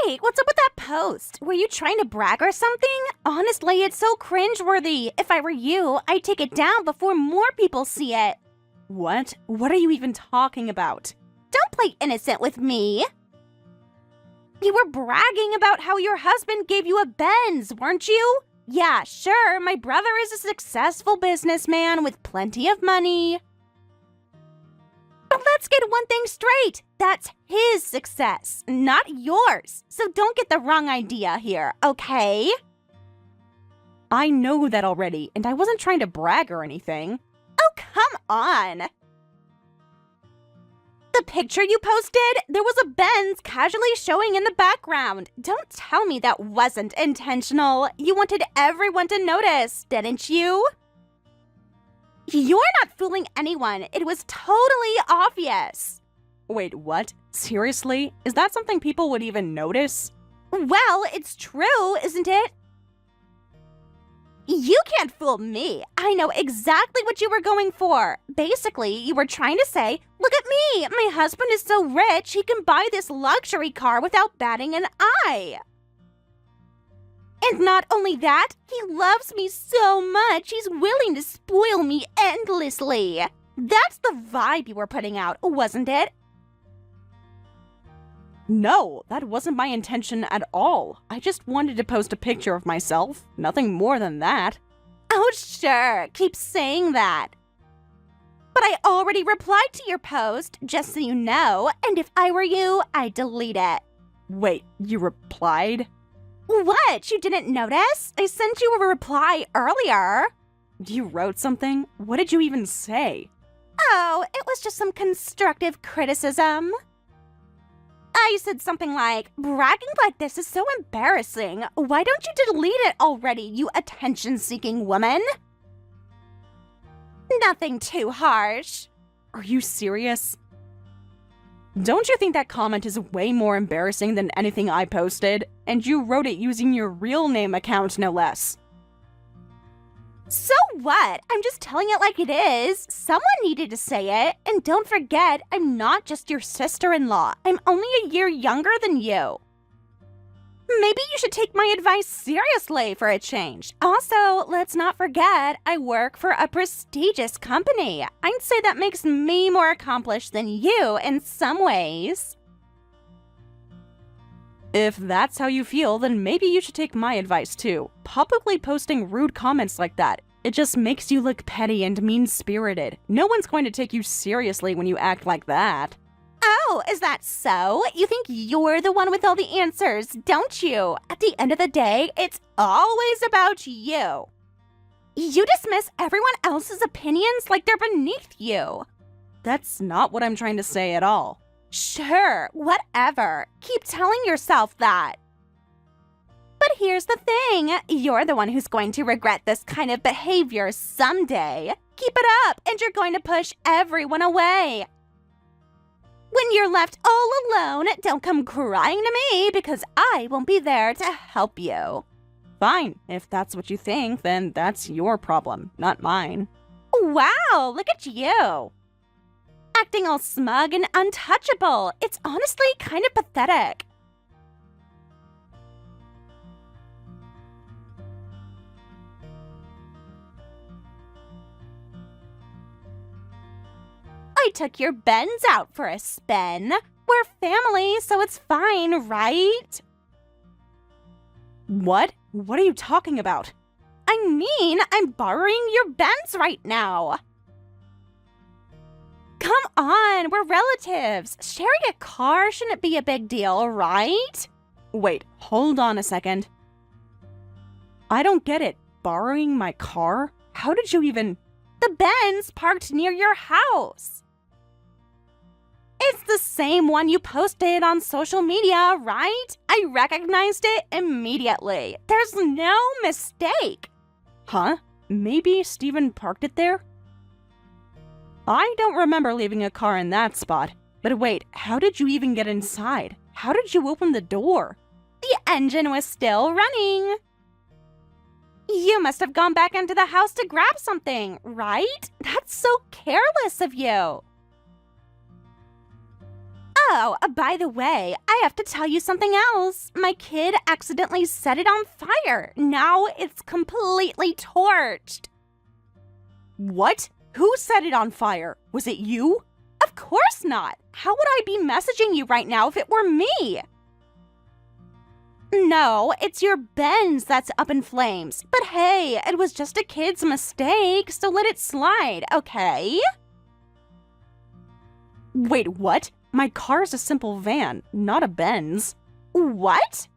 Wait, what's up with that post? Were you trying to brag or something? Honestly, it's so cringeworthy. If I were you, I'd take it down before more people see it. What? What are you even talking about? Don't play innocent with me. You were bragging about how your husband gave you a Benz, weren't you? Yeah, sure, my brother is a successful businessman with plenty of money. But let's get one thing straight. That's his success, not yours. So don't get the wrong idea here, okay? I know that already, and I wasn't trying to brag or anything. Oh, come on. The picture you posted, there was a Benz casually showing in the background. Don't tell me that wasn't intentional. You wanted everyone to notice, didn't you? You're not fooling anyone. It was totally obvious. Wait, what? Seriously? Is that something people would even notice? Well, it's true, isn't it? You can't fool me. I know exactly what you were going for. Basically, you were trying to say, look at me, my husband is so rich he can buy this luxury car without batting an eye. And not only that, he loves me so much he's willing to spoil me endlessly. That's the vibe you were putting out, wasn't it? No, that wasn't my intention at all. I just wanted to post a picture of myself. Nothing more than that. Oh, sure. Keep saying that. But I already replied to your post, just so you know, and if I were you, I'd delete it. Wait, you replied? What? You didn't notice? I sent you a reply earlier. You wrote something? What did you even say? Oh, it was just some constructive criticism. I said something like, bragging like this is so embarrassing. Why don't you delete it already, you attention-seeking woman? Nothing too harsh. Are you serious? Don't you think that comment is way more embarrassing than anything I posted? And you wrote it using your real name account, no less. So what? I'm just telling it like it is. Someone needed to say it. And don't forget, I'm not just your sister-in-law. I'm only a year younger than you. Maybe you should take my advice seriously for a change. Also, let's not forget, I work for a prestigious company. I'd say that makes me more accomplished than you in some ways. If that's how you feel, then maybe you should take my advice too. Publicly posting rude comments like that, it just makes you look petty and mean-spirited. No one's going to take you seriously when you act like that. Oh, is that so? You think you're the one with all the answers, don't you? At the end of the day, it's always about you. You dismiss everyone else's opinions like they're beneath you. That's not what I'm trying to say at all. Sure, whatever. Keep telling yourself that. But here's the thing. You're the one who's going to regret this kind of behavior someday. Keep it up, and you're going to push everyone away. When you're left all alone, don't come crying to me because I won't be there to help you. Fine, if that's what you think, then that's your problem, not mine. Wow, look at you. Acting all smug and untouchable. It's honestly kind of pathetic. I took your Benz out for a spin. We're family, so it's fine, right? What? What are you talking about? I mean, I'm borrowing your Benz right now. Come on, we're relatives. Sharing a car shouldn't be a big deal, right? Wait, hold on a second. I don't get it. Borrowing my car? How did you even... The Benz parked near your house. It's the same one you posted on social media, right? I recognized it immediately. There's no mistake. Huh? Maybe Steven parked it there? I don't remember leaving a car in that spot. But wait, how did you even get inside? How did you open the door? The engine was still running. You must have gone back into the house to grab something, right? That's so careless of you. Oh, by the way, I have to tell you something else. My kid accidentally set it on fire. Now it's completely torched. What? Who set it on fire? Was it you? Of course not. How would I be messaging you right now if it were me? No, it's your Benz that's up in flames. But hey, it was just a kid's mistake, so let it slide, okay? Wait, what? My car's a simple van, not a Benz. What?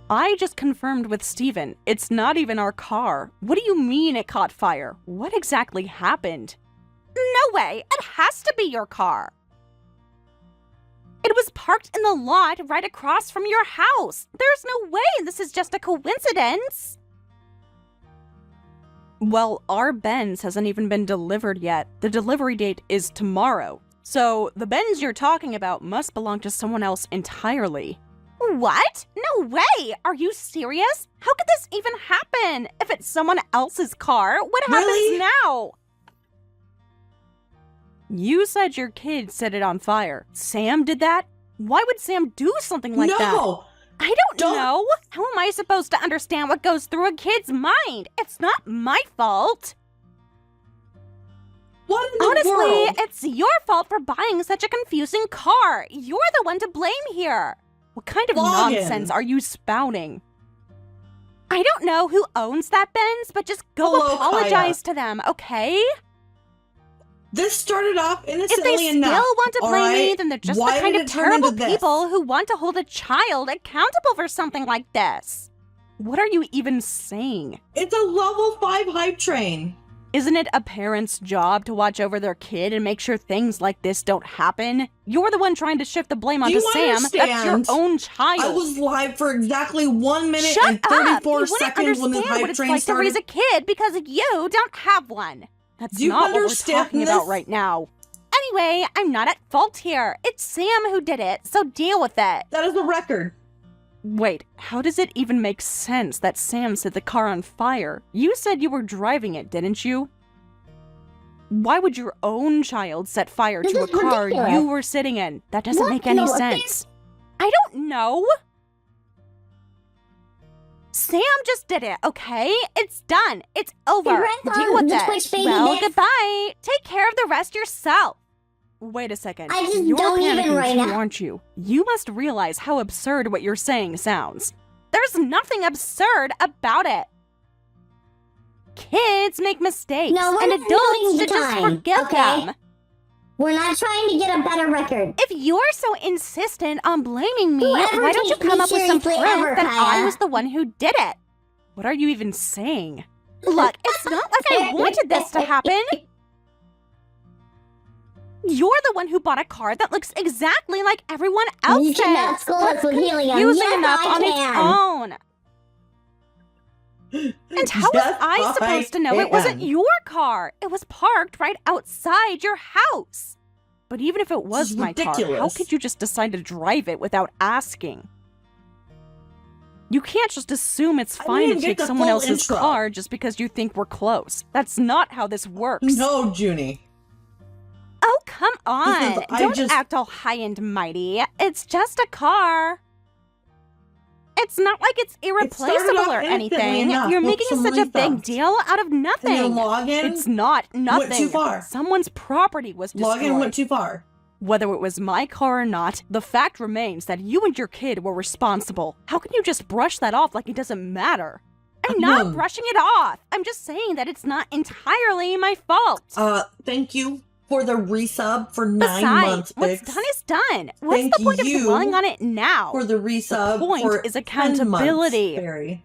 I just confirmed with Steven. It's not even our car. What do you mean it caught fire? What exactly happened? No way. It has to be your car. It was parked in the lot right across from your house. There's no way this is just a coincidence. Well, our Benz hasn't even been delivered yet. The delivery date is tomorrow. So the Benz you're talking about must belong to someone else entirely. What? No way! Are you serious? How could this even happen? If it's someone else's car, what happens now? You said your kid set it on fire. Sam did that? Why would Sam do something like that? No! I don't know. How am I supposed to understand what goes through a kid's mind? It's not my fault. What in the Honestly, world? it's your fault for buying such a confusing car. You're the one to blame here. What kind of Log in. nonsense are you spouting? I don't know who owns that Benz, but just go Hello, apologize to them, okay? This started off If innocently they enough. still want to all blame me, right? then they're just Why the kind did of it turn terrible into this? people who want to hold a child accountable for something like this. What are you even saying? It's a level 5 hype train. Isn't it a parent's job to watch over their kid and make sure things like this don't happen? You're the one trying to shift the blame Do onto you Sam. That's your understand? own child. I was live for exactly 1 minute Shut and up! 34 You wouldn't seconds when this understand hype what it's train like started. to raise a kid because you don't have one. That's Do you not what we're understand talking about this? right now. Anyway, I'm not at fault here. It's Sam who did it, so deal with it. That is the record. Wait, how does it even make sense that Sam set the car on fire? You said you were driving it, didn't you? Why would your own child set fire This to a is car ridiculous. you were sitting in? That doesn't What? make any No, sense. I don't know. Sam just did it, okay? It's done. It's over. Congrats Deal on with the it. Twitch baby Well, myth. goodbye. Take care of the rest yourself. Wait a second. I just You're don't even panicking right too, now. aren't you? You must realize how absurd what you're saying sounds. There's nothing absurd about it. Kids make mistakes, No, we're and not adults noting the should just time, forgive okay? them. We're not trying to get a better record. If you're so insistent on blaming me, Whoever why don't you takes me come up with some seriously proof ever, that I Kaya. was the one who did it? What are you even saying? Look, it's not like I wanted this to happen. You're the one who bought a car that looks exactly like everyone else's. You cannot school us with helium. Confusing Yes, enough I on can. its own. And how was I supposed to know it wasn't your car? It was parked right outside your house. But even if it was This is my car, how ridiculous. could you just decide to drive it without asking? You can't just assume it's I fine to didn't get take the someone full else's intro. car just because you think we're close. That's not how this works. No, Junie. Oh, come on. Because I Don't just- act all high and mighty. It's just a car. It's not like it's irreplaceable off or innocently anything. enough You're with making some such a big refunds. deal out of And your nothing. login It's not nothing. went too far. Someone's property was destroyed. Login went too far. Whether it was my car or not, the fact remains that you and your kid were responsible. How can you just brush that off like it doesn't matter? I'm not No. brushing it off. I'm just saying that it's not entirely my fault. Thank you for the resub for 9 Besides, months, what's Bix. done is done. What's Thank the point you of dwelling on it now? For the resub The point for is 10 accountability. months, Barry.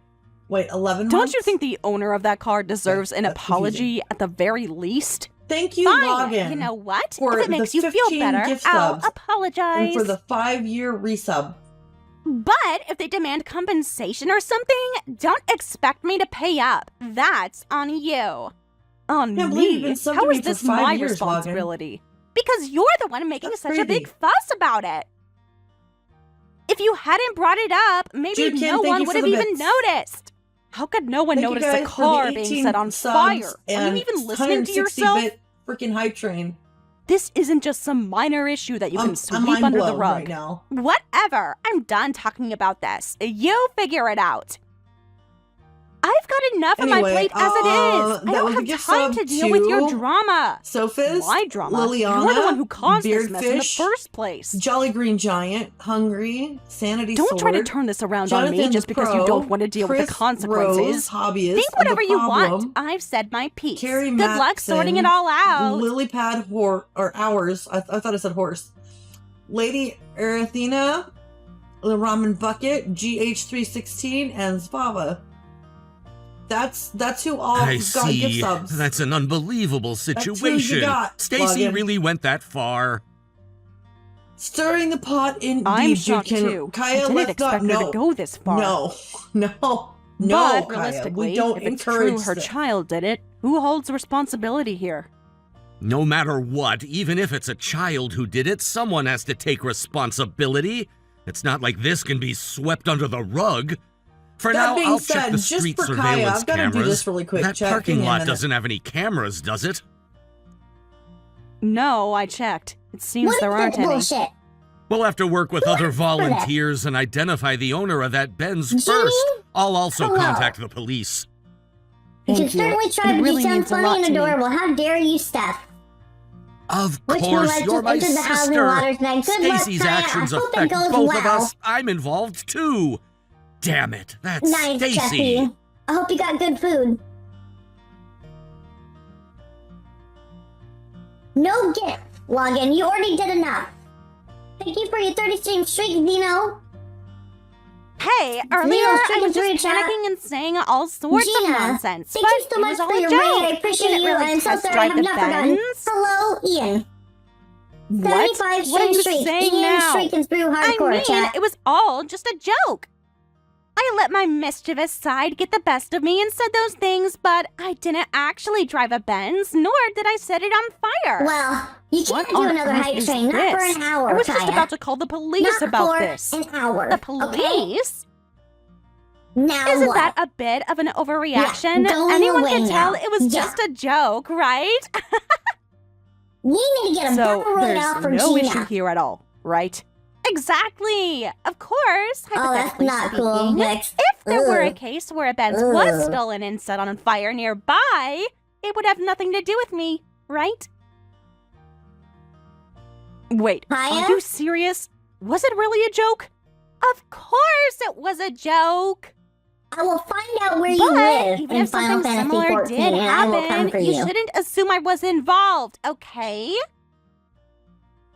Wait, 11 Don't months? you think the owner of that car deserves an that's apology at the very least? Thank you, Fine. login. You know what? for If it the makes you feel 15 better, gift I'll subs apologize. and for the 5-year resub. But if they demand compensation or something, don't expect me to pay up. That's on you. On Can't believe you've me? been subbed How to me is for this 5 my years, Logan. responsibility? Because you're the one making That's such a big crazy. fuss about it. If you hadn't brought it up, maybe Dude, Kim, no thank one you would for have the even bits. noticed. How could no one Thank you notice a guys for the car being 18 set on subs fire? Are and you even listening to yourself? 160-bit freaking hype train. This isn't just some minor issue that you can I'm sweep mind under the blown rug. right now. Whatever. I'm done talking about this. You figure it out. I've got enough on my plate as it is. I that don't was a have gift time sub to deal with your to drama. Sophist, My drama? Liliana, You're the one who caused this mess in the Beardfish, first place. Jolly Green Giant, Hungry, Sanity Don't Sword, try to turn this around on me Jonathan just the because you Pro, don't want to deal with Chris the consequences. Rose, Hobbyist, Think whatever The you want. Problem, I've said my piece. Carrie Good luck Maxson, sorting it all out. Lilypad Hours. I thought I said horse. Lady Arathina, The Ramen Bucket, GH316, and Spava. That's who all I got gift see. subs. That's an unbelievable who you situation. got, Stacy Logan. really went that far. Stirring the pot indeed, I'm shocked Judekin. too. I Kaya, didn't let's expect not. her No, to go this far. no, But Kaya. realistically, We don't if it's encourage true her that. child did it, who holds responsibility here? No matter what, even if it's a child who did it, someone has to take responsibility. It's not like this can be swept under the rug. For That now, being I'll said, check the just street for Kaya, surveillance I've gotta do cameras. this really quick. That Chat, parking give me a lot minute. doesn't have any cameras, does it? No, I checked. It seems What there is aren't that any. bullshit? We'll have to work with other that? volunteers and identify the owner of that Benz Jeannie? first. I'll also Hello. contact the police. You Thank can certainly try, It but really you sound means a lot funny and to me. adorable. How dare you, Steph? Of Which one course, led you're to my into the housing sister. waters tonight? Good luck, Stacy's Kaya. actions I hope it affect goes both of well. us. I'm involved too. Damn it, that's Nice, Stacy. Jesse. I hope you got good food. No gift, Logan. You already did enough. Thank you for your 30-stream streak, Dino. Hey, earlier Leo's I was drinking just through chat. panicking and saying all sorts of Gina, nonsense, thank but you so it much was all for a your joke. raid. I appreciate didn't you. really I'm so test sorry I drive have the not forgotten. Benz. Hello, Ian. What? 75 What are you streak. saying Ian now? streaking through I hardcore mean, chat. it was all just a joke. I let my mischievous side get the best of me and said those things, but I didn't actually drive a Benz, nor did I set it on fire. Well, you What can't do on another earth hype is train, not for this? an hour, I was just Kaya. about to call the police Not about for this. an hour. The Okay? police? Now Isn't what? that a bit of an overreaction? Yeah, go Anyone away can tell now. it was Yeah. just a joke, right? We need to get a So battle royale there's for no Gina. issue here at all, right? Exactly. Of course, Oh, that's hypothetically not cool, speaking. Vix. If there were a Ugh. case where a Benz was Ugh. stolen and set on fire nearby, it would have nothing to do with me, right? Wait, Kaya? are you serious? Was it really a joke? Of course it was a joke. I will find out where you But live even in if Final something Fantasy similar 14, did and I will come happen, for you you. shouldn't assume I was involved, okay?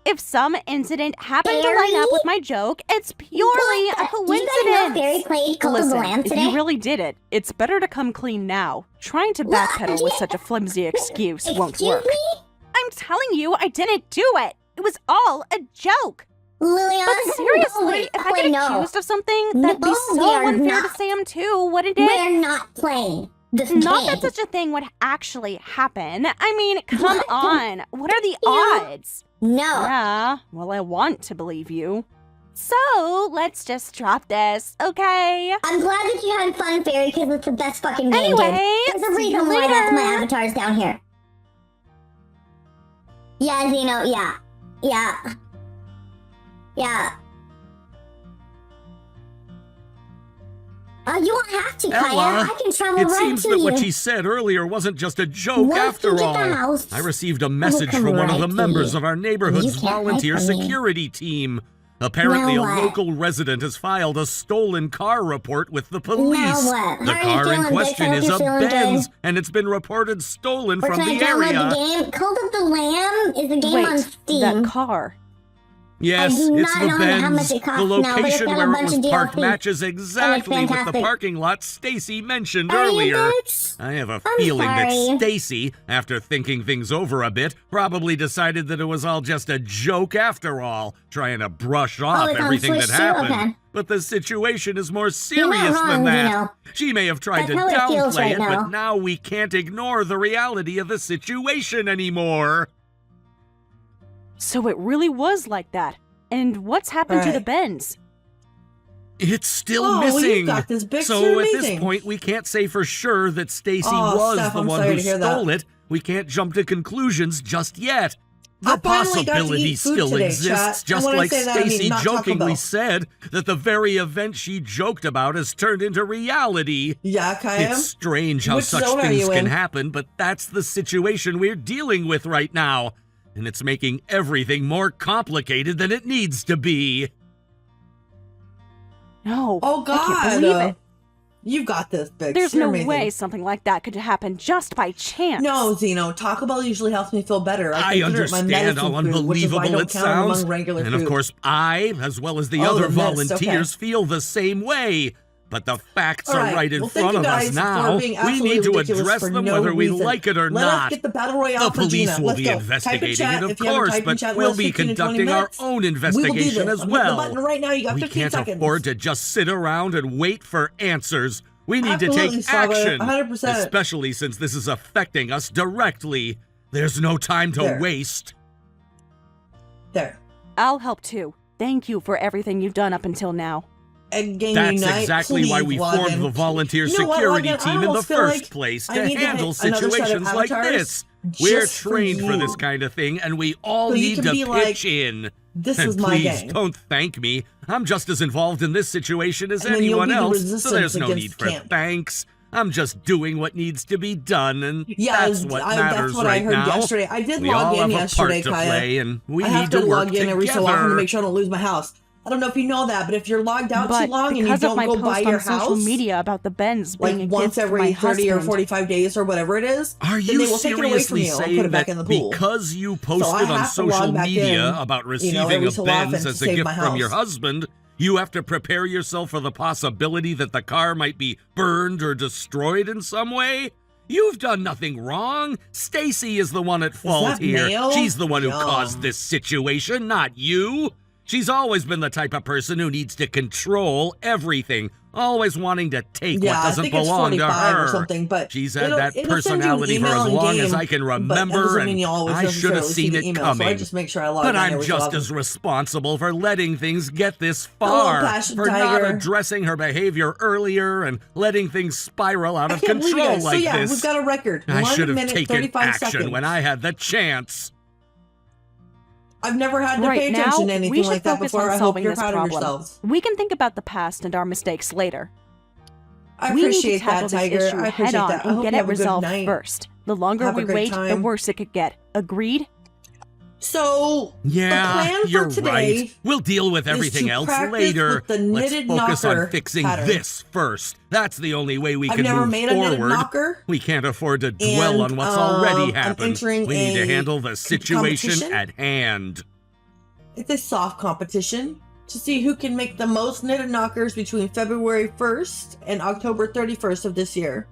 If some incident happened to line up with my joke, it's purely a Do you guys know Fairy coincidence. played Cult of the Listen, Lamb if today? you really did it, it's better to come clean now. Trying to Well, backpedal with such a flimsy excuse won't Excuse work. me? I'm telling you, I didn't do it. It was all a joke. Liliana? But seriously, no, if I get no. accused of something, that'd be No, we so are unfair not. to Sam too, wouldn't it? We're not playing this Not game. that such a thing would actually happen. I mean, come What? on. What are the Yeah. odds? No. Yeah, well, I want to believe you. So, let's just drop this, okay? I'm glad that you had fun, Fairy, because it's the best fucking game, Anyway, dude. There's a see you reason why that's my later. avatar's down here. Yeah, Zeno, yeah. Yeah. Yeah. You won't have to, Kaya. Ella, I can travel It right seems to that you. what she said earlier wasn't just a joke Once after you get all. the house, I received a will message come from one of right the to members you. of our neighborhood's You can't hide volunteer from me. security team. Apparently, Now a what? local resident has filed a stolen car report with the police. Now what? The How are you car in feeling, Vic? question I hope is you're a feeling Benz, good. and it's been reported stolen Where from can I the download area. the game? Cult of the Lamb is a game on Wait, Steam. that car. Yes, I do it's not the know how much Benz. it costs The now, but it's location got a where it bunch was of parked DLC. matches exactly with the fantastic. parking lot Stacy mentioned Are you earlier. Vix? I have a I'm feeling that sorry. Stacy, after thinking things over a bit, probably decided that it was all just a joke after all, trying to brush off it's on everything Switch that too? happened. Okay. But the situation is more You're serious not than wrong, that. Zeno. She may have tried That's to how it feels downplay right it, now. but now we can't ignore the reality of the situation anymore. So it really was like that. And what's happened to the Right. Benz? It's still Oh, well, missing. you've got this big So at this amazing. point, we can't say for sure that Stacy Oh, was Steph, the I'm one sorry who to hear that. stole it. We can't jump to conclusions just yet. The finally got to possibility eat food still today, exists, chat. just And when I like say that, I mean Stacy not Taco jokingly Bell. said that the very event she joked about has turned into reality. Yeah, Kaya. It's strange how Which such zone are things you can in? happen, but that's the situation we're dealing with right now. And it's making everything more complicated than it needs to be. No. Oh, I can't God. believe it. You've got this, Bix. There's You're no amazing. way something like that could happen just by chance. No, Zeno. Taco Bell usually helps me feel better. I consider it my understand medicine how food, which is why I unbelievable don't it count it sounds. among regular And food. of course, I, as well as the Oh, other the mist, volunteers, okay. feel the same way. But the facts All are right. right in Well, thank front you of guys us for now. being We absolutely need to ridiculous address for them no whether we reason. like it or Let not. us get the battle royale The for police Gina. will Let's be go. Type in investigating chat it, if of you haven't course, typed in but chat in the we'll last be 15 to 20 conducting our minutes. own We will do investigation this. as I'm hitting the well. button right now. You got We 15 can't seconds. afford to just sit around and wait for answers. We need Absolutely, to take Saba, action, 100%. especially since this is affecting us directly. There's no time to There. waste. There. I'll help too. Thank you for everything you've done up until now. And Gang That's Unite, exactly why we please log formed in. the volunteer You know what, security Logan? I team in the almost feel first like place I to need to handle hit another set of situations like avatars this. We're just for trained for you. this kind of thing, and we all So you need can to be pitch like, in. This And is my please gang. don't thank me. I'm just as involved in this situation as And then you'll anyone be the else, so resistance there's no against need for camp. thanks. I'm just doing what needs to be done, and Yeah, that's what that's matters what right I heard now. yesterday. I did We log all in have yesterday, a part to Kaya. play, and we I need have to to work log in every so often to together. make sure I don't lose my house. I don't know if you know that, but if you're logged out But too long and you because of don't my go post buy on your social house, media about the Benz being like a once gift for my every 30 or husband, 45 days or whatever it is, Are then you they will take it away from seriously you and put saying it back that in the pool. because you I posted on have to log social back media in, about you receiving know, every a so often Benz to as a save gift my from your house. husband, you have to prepare yourself for the possibility that the car might be burned or destroyed in some way? You've done nothing wrong. Stacy is the one at fault that here. mail? She's the one who Yum. caused this situation, not you. She's always been the type of person who needs to control everything, always wanting to take Yeah, what I doesn't think it's belong to 45 her. or something, but She's had it'll- that it'll send you an personality for email as in long game, as I can but that remember, doesn't and mean you always I should have necessarily see seen the it email, coming. So I just make sure I log But in I'm every so just often. as responsible for letting things get this Hello, far, Passion for not Tiger. addressing her behavior earlier and letting things spiral out I of can't believe you control guys. like So yeah, this. we've got a record. I 1 should have minute, taken 35 action seconds. when I had the chance. I've never had to pay right attention now, to anything we should like that focus before. on I hope solving you're this proud of problem. yourselves. We can think about the past and our mistakes later. I We need to appreciate tackle that, Tiger. this issue I head appreciate on that. I and hope get you it have a good resolved night. first. The longer Have a we great wait, the time. worse it could get. Agreed? So Yeah, the plan you're for today right. We'll deal with is everything to else practice later. with the Let's knitted focus knocker on fixing pattern. this first. That's the only way we I've can never move made a knitted forward. knocker. We can't afford to dwell And, on what's already I'm happened. entering We need to a handle the situation competition. at hand. It's a soft competition to see who can make the most knitted knockers between February 1st and October 31st of this year.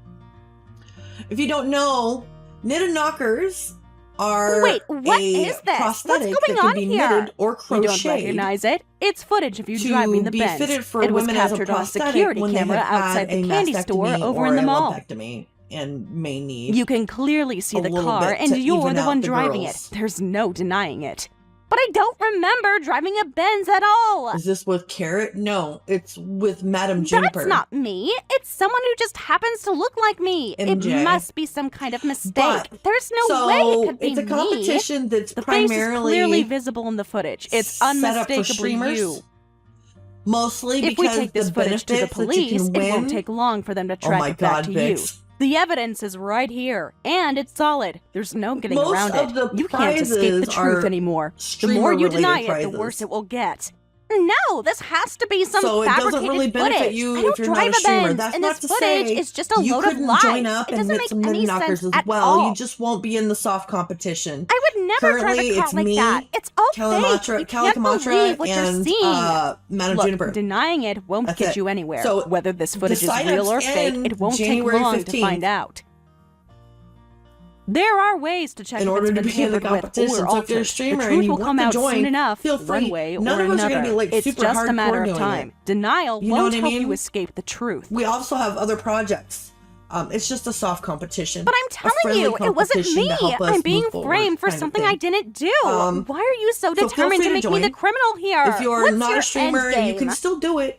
If you don't know, knitted knockers are Wait, what a is this? What's prosthetic going that can on be here? knitted or We don't crocheted recognize it. It's footage of you to driving the be Benz. fitted for It was women as a captured on a prosthetic security when camera they have outside had the a candy store mastectomy over or in the a mall. lumpectomy and may need. You can clearly see a the little car, bit and to you're even the out one the driving girls. it. There's no denying it. But I don't remember driving a Benz at all. Is this with Carrot? No, it's with Madame Juniper. That's not me. It's someone who just happens to look like me. MJ. It must be some kind of mistake. But- There's no so way it could be it's a me. competition that's The face is primarily clearly visible in the footage. It's set up for unmistakably streamers, you. mostly If we because take this the footage to the benefits that you police, can it win. won't take long for them to Oh track my it back God, to Vix. you. The evidence is right here, and it's solid. There's no getting Most around of it. the You can't escape the prizes truth are anymore. The more you streamer-related deny it, prizes. the worse it will get. No, this has to be some So it fabricated doesn't really benefit footage. you I if don't you're drive not a streamer. Benz, That's and not this to footage say is just a you load of couldn't lies. join up It and doesn't knit make some knitted any knockers sense as at well. all. You just won't be in the soft competition. I would never Currently, drive a car it's like me, that. It's all fake. Kalamatra, You can't believe Kalakamatra, what you're and seeing. Madame Look, Juniper. denying it won't That's get it. you anywhere. So, Whether this footage the is real or signups fake, end it won't January take long 15th. to find out. There are ways to check In if order it's to been be in the tampered with competition, or so if altered. you're a streamer The and truth you will want come to out join, soon enough, feel free. one way None or of us are another. gonna be, like, It's super just a matter hardcore of doing time. it. Denial You know won't what I help mean? you escape the truth. We also have other projects. It's just a soft competition. But I'm A telling friendly you, it wasn't competition me. to help us I'm being move forward, framed for kind of something thing. I didn't do. Why are you so so feel determined free to to make me the join. criminal here? If you're What's not your a streamer, end you can game? still do it.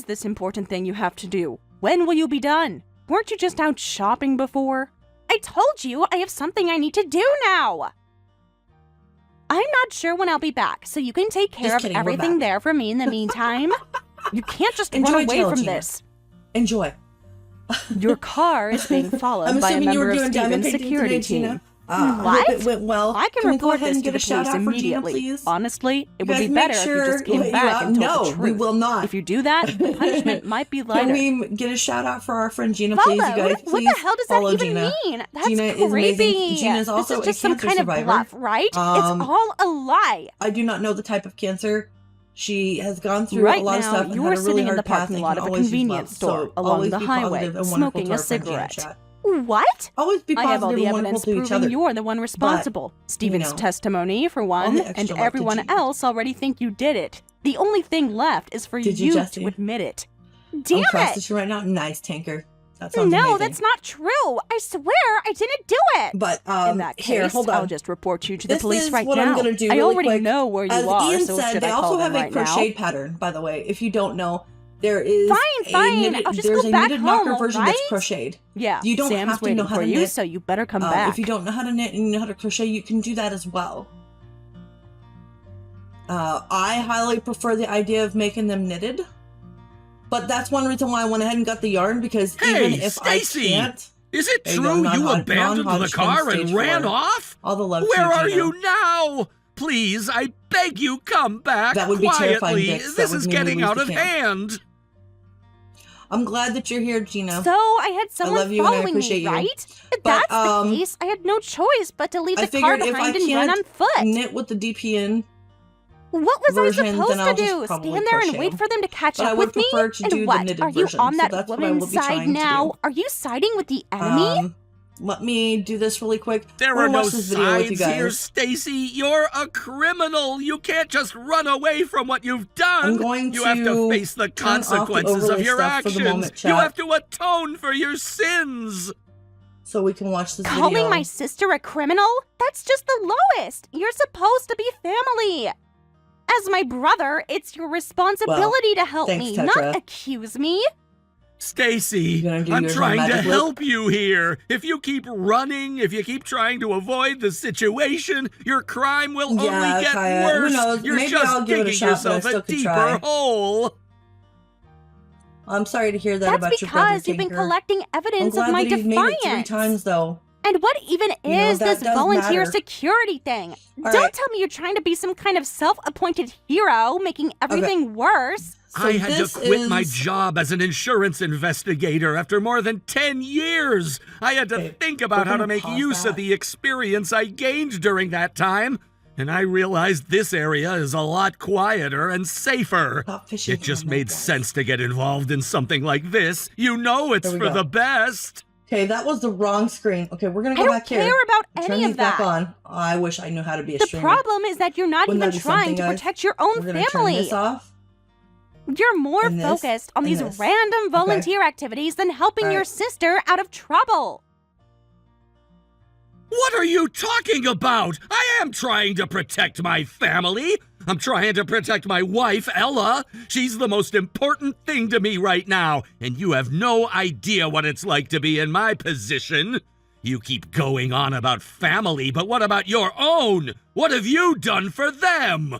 is this important thing you have to do? When will you be done? Weren't you just out shopping before? I told you I have something I need to do now. I'm not sure when I'll be back, so you can take care Just of kidding, we're everything back. there for me in the meantime. You can't just Enjoy run away jail, from Gina. this. Enjoy. Your car is being followed I'm by a assuming you member were of doing diamond Steven's painting security today, team. Gina. I What? hope it went well. I can we go report ahead this and to get the a shout police out for Gina, immediately. please? Honestly, it You would be guys make better if you sure just came you back and told no, the truth. we will not. If you do that, the punishment might be lighter. Can we get a shout out for our friend Gina, Followed? please? You guys, What please the hell does that follow even Gina. mean? That's Gina is creepy. amazing. Gina is also this is just a some cancer kind survivor. of bluff, right? Um, it's all a lie. I do not know the type of cancer. She has gone through Right a lot of now, stuff and you had are a really sitting in hard the path parking and lot can of a always use convenience love. store So along always the be highway, positive and wonderful smoking to a our friend Gina cigarette. Chat. What? Always be I have all positive the and wonderful evidence to each proving other. you're the one responsible. Stephen's know, testimony, for all one, the extra and love to everyone Gina. else already think you did it. The only thing left is for Did you, you Jesse? to admit it. Damn I'm it! processing right now. Nice, Tanker. That sounds No, amazing. that's not true. I swear I didn't do it. But In that case, here, hold on. I'll just report you to the This police is right what now. I'm gonna do I really already quick. know where you As are, Ian so said, should they I also call have them a right crochet now? pattern, by the way. If you don't know, there is Fine. I'll just there's go a back knitted home, knocker version that's alright? crocheted. Yeah, You don't Sam's have to waiting know how for to you, knit. so you better come back. If you don't know how to knit and you know how to crochet, you can do that as well. I highly prefer the idea of making them knitted. But that's one reason why I went ahead and got the yarn, because Hey, even if Stacy! I can't, Is it There you true go, you non-Hod- abandoned the non-Hodgkin car and stage ran 4. off? all the love Where to are Gina. you now? Please, I beg you, come back That would be terrifying, quietly. Vix. That This would is mean we getting lose out the of camp. hand. I'm glad that you're here, Gina. So I had someone love you and I following appreciate me, you. right? If But, that's the case, I had no choice but to leave I the car figured if I behind and run can't on foot. knit with the DPN, What was I version, supposed then to I'll just do? probably Stand there and crochet wait them. for them to catch But I up would with me? prefer to do And the what? knitted Are you version, on so that that's what I will woman's be side trying to now? do. Are you siding with the enemy? Let me do this really quick. There We'll are no watch this video with you sides here, guys. Stacy. You're a criminal. You can't just run away from what you've done. I'm going You have to to face the turn off the consequences of overlay your stuff for the actions. moment, You chat. have to atone for your sins. So we can watch this Calling video. my sister a criminal? That's just the lowest. You're supposed to be family. As my brother, it's your responsibility to help thanks, me, Tetra. not accuse me. Stacy, You gonna do I'm yours on trying to magic loop? help you here. If you keep running, if you keep trying to avoid the situation, your crime will Yeah, only get Kaya, who worse. knows? You're Maybe just I'll give it a digging shot, but I yourself still a could deeper try. hole. I'm sorry to hear that That's about your brother, because you've been Tinker. collecting I'm evidence glad of my that he's made it 3 defiance. times, though. And what even You know, is that this does volunteer matter. security thing? All Don't right. tell me you're trying to be some kind of self-appointed hero, making everything worse. So I had to this quit my is- job as an insurance investigator after more than 10 years. I had to Okay, think about we're how to gonna make pause use that. of the experience I gained during that time. And I realized this area is a lot quieter and safer. Stop fishing It just for made that. sense to get involved in something like this. You know it's There we for go. the best. Okay, that was the wrong screen. Okay, we're gonna I go don't back here. care about Turn any these of that. back on. I wish I knew how to be a The streamer. problem is that you're not Wouldn't even that be trying something, to guys? protect your own We're gonna turn family. this off. You're more And this, focused on and these this. random volunteer activities than helping All your right. sister out of trouble. What are you talking about? I am trying to protect my family. I'm trying to protect my wife, Ella. She's the most important thing to me right now, and you have no idea what it's like to be in my position. You keep going on about family, but what about your own? What have you done for them?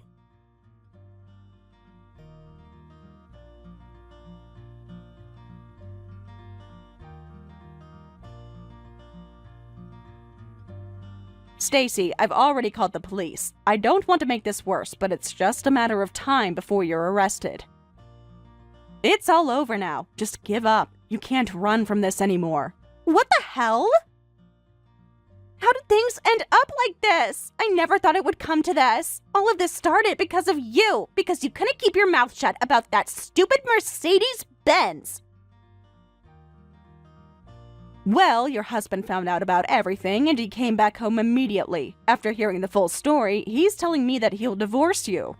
Stacy, I've already called the police. I don't want to make this worse, but it's just a matter of time before you're arrested. It's all over now. Just give up. You can't run from this anymore. What the hell? How did things end up like this? I never thought it would come to this. All of this started because of you, because you couldn't keep your mouth shut about that stupid Mercedes-Benz. Well, your husband found out about everything and he came back home immediately. After hearing the full story, he's telling me that he'll divorce you.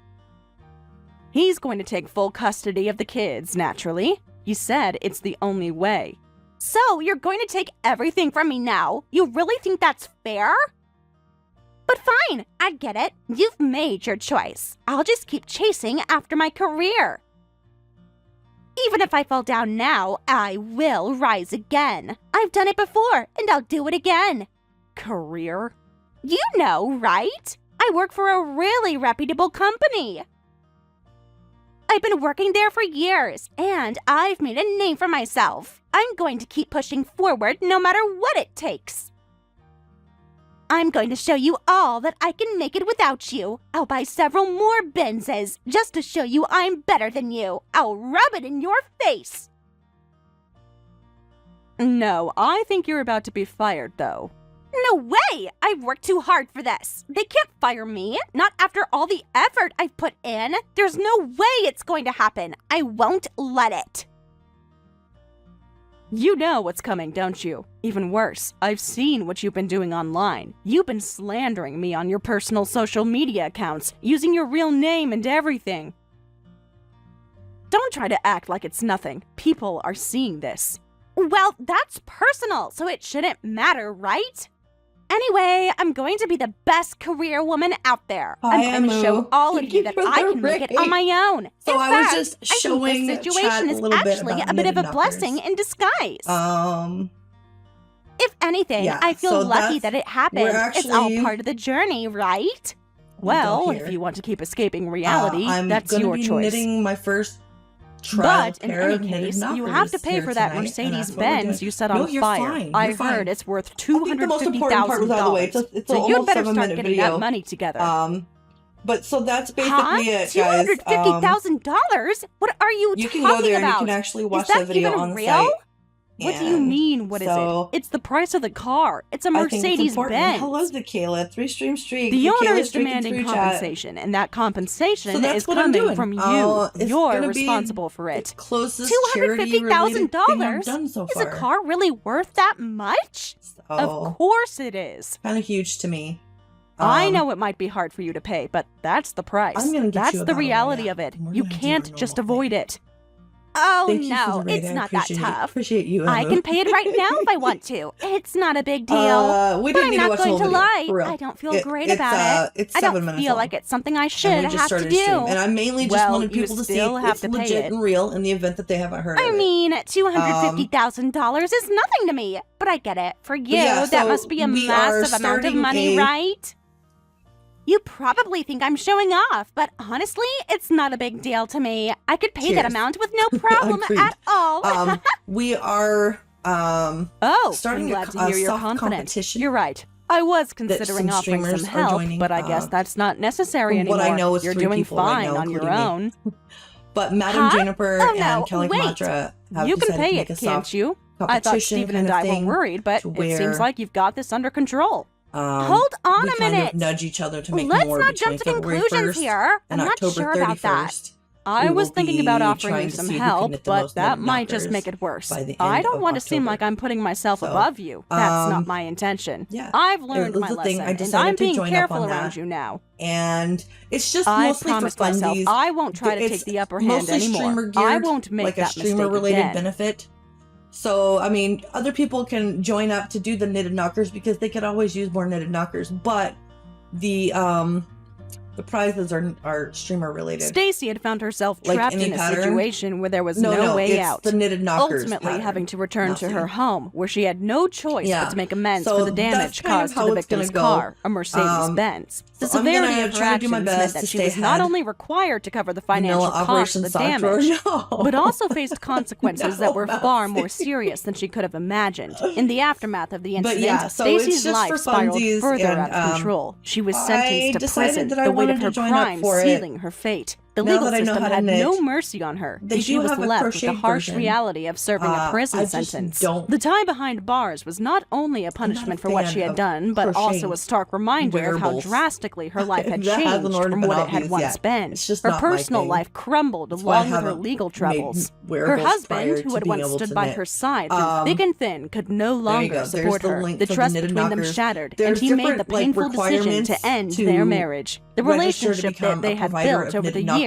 He's going to take full custody of the kids, naturally. He said it's the only way. So, you're going to take everything from me now? You really think that's fair? But fine, I get it. You've made your choice. I'll just keep chasing after my career. Even if I fall down now, I will rise again. I've done it before, and I'll do it again. Career? You know, right? I work for a really reputable company. I've been working there for years, and I've made a name for myself. I'm going to keep pushing forward no matter what it takes. I'm going to show you all that I can make it without you. I'll buy several more Benzes just to show you I'm better than you. I'll rub it in your face. No, I think you're about to be fired, though. No way! I've worked too hard for this. They can't fire me, not after all the effort I've put in. There's no way it's going to happen. I won't let it. You know what's coming, don't you? Even worse, I've seen what you've been doing online. You've been slandering me on your personal social media accounts, using your real name and everything. Don't try to act like it's nothing. People are seeing this. Well, that's personal, so it shouldn't matter, right? Anyway, I'm going to be the best career woman out there. I'm going to show all of you that I can make it on my own. So in I fact, was just showing I think this situation Chad a is little bit actually about a bit of a knitted blessing knockers. in disguise. If anything, Yeah, I feel so lucky that's- that it happened. we're It's all actually- part of the journey, right? Well, here. if you want to keep escaping reality, I'm that's gonna your be choice. knitting my first trial But in pair any of knitted case, you knockers have to pay here for that tonight, and that's what we're Mercedes-Benz doing. you set No, on you're fire. fine. I You're fine. heard it's worth I think the most important part was out of the way. $250,000. It's So you'd almost better 7 start minute getting video. that money together. But so that's Huh? basically it, guys. $250,000? What are you You talking can go there and you about? can actually watch that that video even on the real? site. What do you And mean, what is so it? It's the price of the car. It's a I think it's important. Mercedes-Benz. Hello, Zakayla. 3-stream streak. The owner Zakayla's is streaking demanding through chat. compensation, and that compensation So that's is what I'm coming doing. from you. It's You're gonna be responsible for The it. closest charity-related thing I've done so Is a far. car really worth that much? Of course it is. Kind of huge to me. I know it might be hard for you to pay, but that's the price. I'm gonna get That's you the about a reality way of it. out. We're You gonna do can't a just normal avoid thing. it. Oh Thank you for no, the raid. it's I not that appreciate it. tough. Appreciate you, I Emma. can pay it right now if I want to. It's not a big deal. We But didn't I'm need to not watch the going whole to video, lie. for real. I don't feel great about it. It's I 7 don't minutes feel long. like it's something I And should we just have to started do. stream. And I mainly just Well, wanted you people to see still have it's to pay legit it. and real in the event that they haven't heard of I it. mean, $250,000 is nothing to me, but I get it. For you, yeah, that so must be a we are massive amount of starting money, a- right? You probably think I'm showing off, but honestly, it's not a big deal to me. I could pay that Cheers. amount with no problem Agreed. at all. We are Oh, starting I'm glad a to hear you're soft confident. competition You're right. I was that considering some offering some streamers are help, joining, but I guess that's not necessary from anymore. what I know is You're 3 doing people right fine now, on your including me. own. But Madam Huh? Juniper Oh, no, and Kelly wait. Kamatra have You can decided to pay make it, a can't soft you? I thought competition Stephen kind and of I thing were worried, but to it where, seems like you've got this under control. Hold on we a kind minute. of nudge each other to make Let's more not between jump to February conclusions 1st here. and I'm not October sure about that. 31st. I We was will thinking be about offering trying you to some see who can help, knit the but most that knitted might just knockers make it worse. by the I end don't of want to seem October. like I'm putting myself So, above you. That's not um, my intention. yeah, I've it learned was my the thing. lesson, I and decided I'm to being join up careful on around that. you now. And it's just I mostly promised for myself funsies. I won't try to It's take the upper hand mostly anymore. streamer I geared, won't make like a that mistake streamer-related again. benefit. So, I mean, other people can join up to do the knitted knockers because they could always use more knitted knockers, but the prizes are streamer related. Stacy had found herself Like trapped any in a pattern? situation where there was no, no way it's out. the knitted knockers Ultimately pattern. having to return to her Nothing. home, where she had no choice Yeah. but to make amends So for the that's damage kind of caused to how the it's gonna victim's go. car, a Mercedes-Benz. The so I'm gonna severity of her try to do my actions best meant that to she stay was not ahead. only required to cover the financial Vanilla cost of Operation the Soft Drawer, damage, no. but also faced consequences that were No, far Mousy. more serious than she could have imagined. In the aftermath of the But incident, yeah, so it's Stacy's just life for spiraled funsies, further and, out of control. She was I sentenced to decided prison, that I the weight of wanted her to join up crime for it. sealing her fate. The Now legal that I know system how to had knit, no mercy on her, they and she do was have a left with the crocheted harsh version. reality of serving a prison I just sentence. don't- The time behind bars was not only a punishment for what fan she had of done, but also crocheting a stark reminder of how wearables. drastically her life had That hasn't changed already from been what it had obvious once yet. been. It's just Her not my personal thing. life crumbled That's why I along with her haven't legal made troubles. Her wearables husband, prior who to had being once able stood to by knit. her side through thick and thin, could no There you longer go. There's support the her. link The for the trust knitted between them knockers. shattered, and There's he made the different, like, painful decision requirements to end to their marriage. The register to relationship that become they a had provider built of over the knitted knockers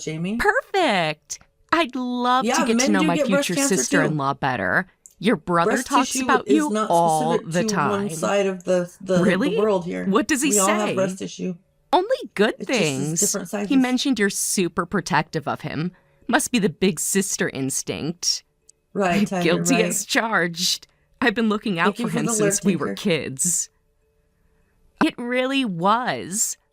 much, Amy. Perfect. I'd love Yeah, to get to men know do my get breast future cancer, too. sister-in-law better. Your brother Breast talks tissue about is you not all specific the to time. one side of the Really? world here. What does he we all say? have breast tissue. Only good It's just things. different sizes. He mentioned you're super protective of him. Must be the big sister instinct. Right, Tyler, Guilty right. as charged. I've been looking out Thank you for for him the since alert, we were Tinker. kids. It really was.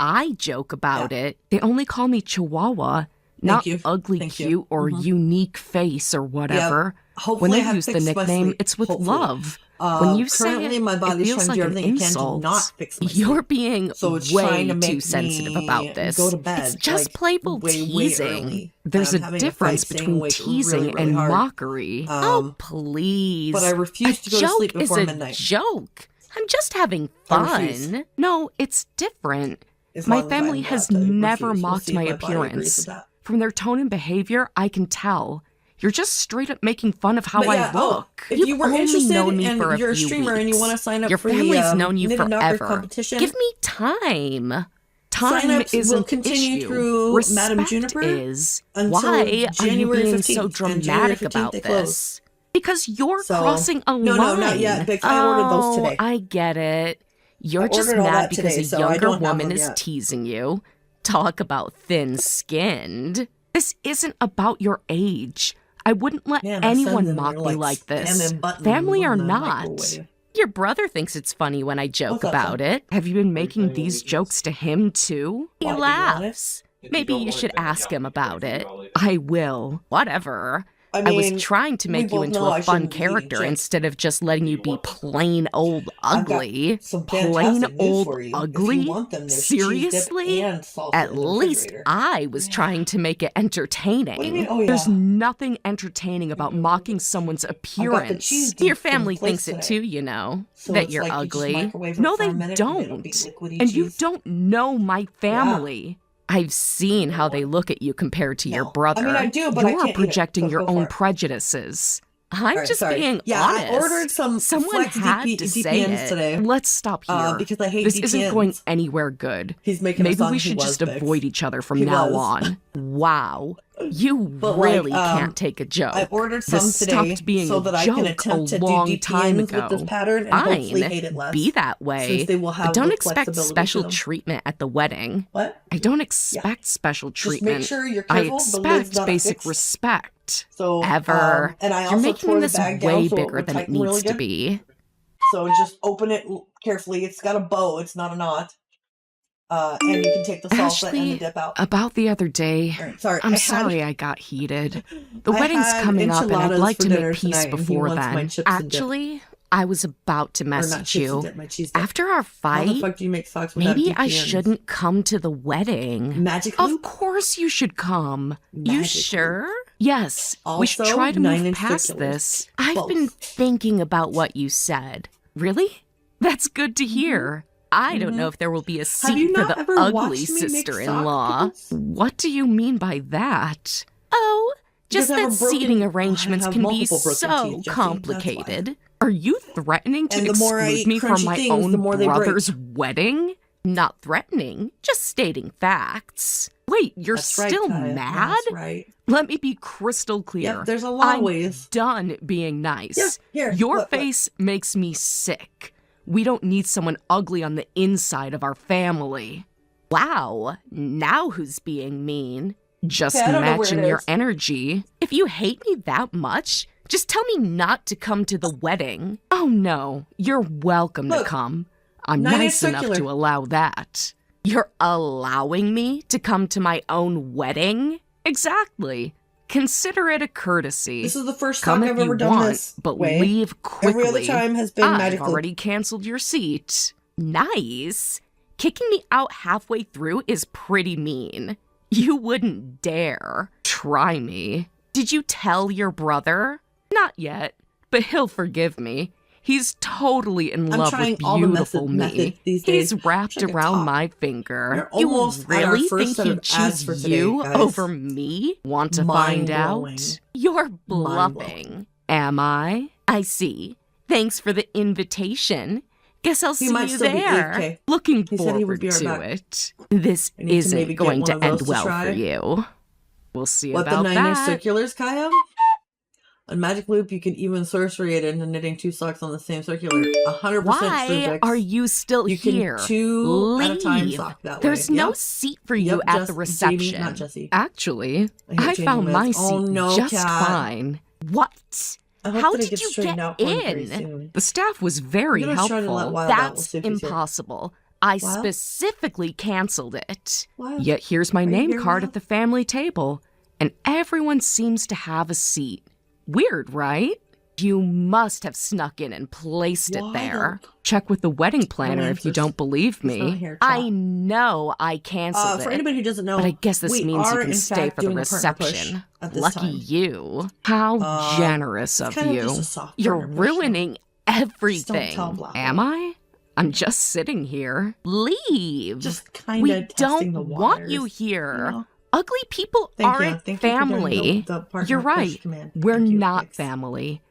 I joke about it. They only call me Chihuahua, not you. ugly, Thank you. cute, or unique face or whatever. Hopefully When I they have use the fixed my nickname, sleep. it's with Hopefully. love. When you say Currently, it, my it body's feels trying to like do an everything it can to insult. not fix my sleep. You're being So it's trying to way make too sensitive me about this. go to bed, It's just like, playful way teasing. early. And There's I'm a having difference fight staying between awake teasing really, really and hard. mockery. Oh, please. But I refuse to go to sleep before a midnight. joke. I'm just having I refuse. fun. No, it's different. As My long as I'm family has allowed to never refuse. We'll mocked see if my my body agrees appearance. with that. From their tone and behavior, I can tell. You're just straight up making fun of how But yeah, I look. if You've you were only interested known me and for a you're a few streamer and you weeks. want to sign up Your for the family's known you knitted knocker forever. competition, Give me time. Time sign-ups isn't will continue issue. through Respect Madam Juniper is. until Why are you January being 15th, so and January dramatic 15th about they this? close. Because you're So- crossing a No, line. not yet, Bix. I ordered those today. I get it. You're I just ordered all mad that because today, a so I younger don't have woman them is yet. teasing you. Talk about thin-skinned. This isn't about your age. I wouldn't let Man, I send anyone them, mock they're, me like, like this. spamming buttons Family or on the not. microwave. Your brother thinks it's funny when I joke What's up, about son? it. Have you been making these jokes to him too? He Why, do you want it? laughs. Maybe you should ask him about it. I will. Whatever. I I was mean, trying to we make you both into know a I fun shouldn't be eating character chips. instead of just letting you be plain old I've got ugly. some Plain fantastic news old for you. If ugly? you want them, there's cheese dip Seriously? and salsa At in the least refrigerator. I was trying to make it entertaining. What do you mean? Oh, There's yeah. nothing entertaining about mocking someone's appearance. cheese dip Your from family place thinks it today. too, you know, So that it's you're like you just ugly. microwave it No, for a they minute and it'll don't. be liquidy And you cheese. don't know my family. I've seen how they look at you compared to your No. brother. I mean, I do, but I You're can't eat it, projecting so your go for own it. prejudices. I'm All right, just sorry. being Yeah, honest. I ordered some Someone Flex had DP to say DPNs it. today. Let's stop here. Because I hate this isn't DPNs. going anywhere good. He's making a Maybe song. we He should was, just Bix. avoid each other from He now was. on. Wow. You But, like, really can't take a joke. I ordered some This today stopped being so a that I joke can attempt to a do long time DPNs ago. with this pattern and hopefully hate it Fine, less. be that way. Since they will have but don't the expect flexibility to special them. treatment at the wedding. What? I don't expect special Just treatment. make sure you're I careful. The lid's expect not basic fixed. respect. So, Ever. and I You're also making tore this the bag down way so it bigger would than it tighten really needs to good. be. So just open it carefully. It's got a bow. It's not a knot. And you can take the salsa and the Ashley, dip out. about the other day, All right, sorry, I'm I had- sorry I got heated. The I wedding's had coming up and I'd enchiladas like for to dinner make peace tonight, and he before wants my then. chips and dip. Actually, I was about to Or not message chips and you. dip, my cheese dip. After our How the fight, fuck do you make socks without maybe I DPNs? shouldn't come to the wedding. Magic Of loop? course you should come. You Magic sure? Yes, we should Also, try to move 9-inch past circulars. this. I've Both. been thinking about what you said. Really? That's good to hear. I don't know if there will be a you seat for not the ever ugly watched me make sister-in-law. sock puppets? What do you mean by that? Oh, just Because I have that a broken- seating I arrangements have can be multiple broken so teeth, Jesse, that's why. complicated. Are you threatening to And the more I exclude eat me from crunchy my things, own the more they break. brother's wedding? Not threatening, just stating facts. Wait, you're That's right, still Kaya. mad? That's right. Let me be crystal clear. Yep, there's a lot of I'm ways. done being nice. Yeah, here, Your look. face makes me sick. We don't need someone ugly on the inside of our family. Wow, now who's being mean? Just Okay, I don't know where matching it your is. energy. If you hate me that much, just tell me not to come to the wedding. Oh no, you're welcome to Look, come. I'm 9-inch nice enough circular. to allow that. You're allowing me to come to my own wedding? Exactly. Consider it a courtesy. This is the first Come sock if I've you ever done want, this but way. leave quickly. Every other time has been I've Magic Loop. already canceled your seat. Nice. Kicking me out halfway through is pretty mean. You wouldn't dare try me. Did you tell your brother? Not yet, but he'll forgive me. He's totally in I'm love trying with all the beautiful methods me. these days. He's wrapped Wish I could around talk. my finger. We're You almost at our really first think set he'd of ads choose for today, you guys. over me? Want to find Mind-blowing. out? You're Mind-blowing. bluffing. Am I? I see. Thanks for the invitation. Guess I'll He see might you still be there. 8K. Looking He said he would forward be right to back. it. This I need to isn't maybe get going one to of end those to well try. for you. We'll see What, about the 9-inch that. circulars, Kaya? On Magic Loop, you can even sorcery it into knitting 2 socks on the same circular. 100% Why true, Vix. are you still You can here? 2 at a time Leave. sock that way. There's no Yep. seat for you Yep, at just the Jamie, reception. not Jessie. Actually, I hate I changing found my minds. seat Oh, no, just Kat. fine. What? I hope How that it did gets you straightened get out for him pretty in? soon. The staff was very I'm gonna try to helpful. let Wild out. We'll That's see if he's here. impossible. I Wild? specifically canceled it. Wild? Yet here's my Are you name here, card Wild? at the family table, and everyone seems to have a seat. Weird, right? You must have snuck in and placed it Why there. don't- Check with the wedding planner if you answers. don't believe He's not me. here, I chat. know I canceled For it. anybody who doesn't know, But I guess this we means you are, can in stay fact, for the doing a partner push reception. at this Lucky time. you. How generous of kind of you. just a soft You're partner push, ruining Just everything. don't tell Blackwell. Am I? I'm just sitting here. Leave. Just kind we of testing don't the want you waters, here. you know? Ugly people Thank you. aren't Thank you for doing family. the partner You're push right. command. We're Thank you. not Thanks. family.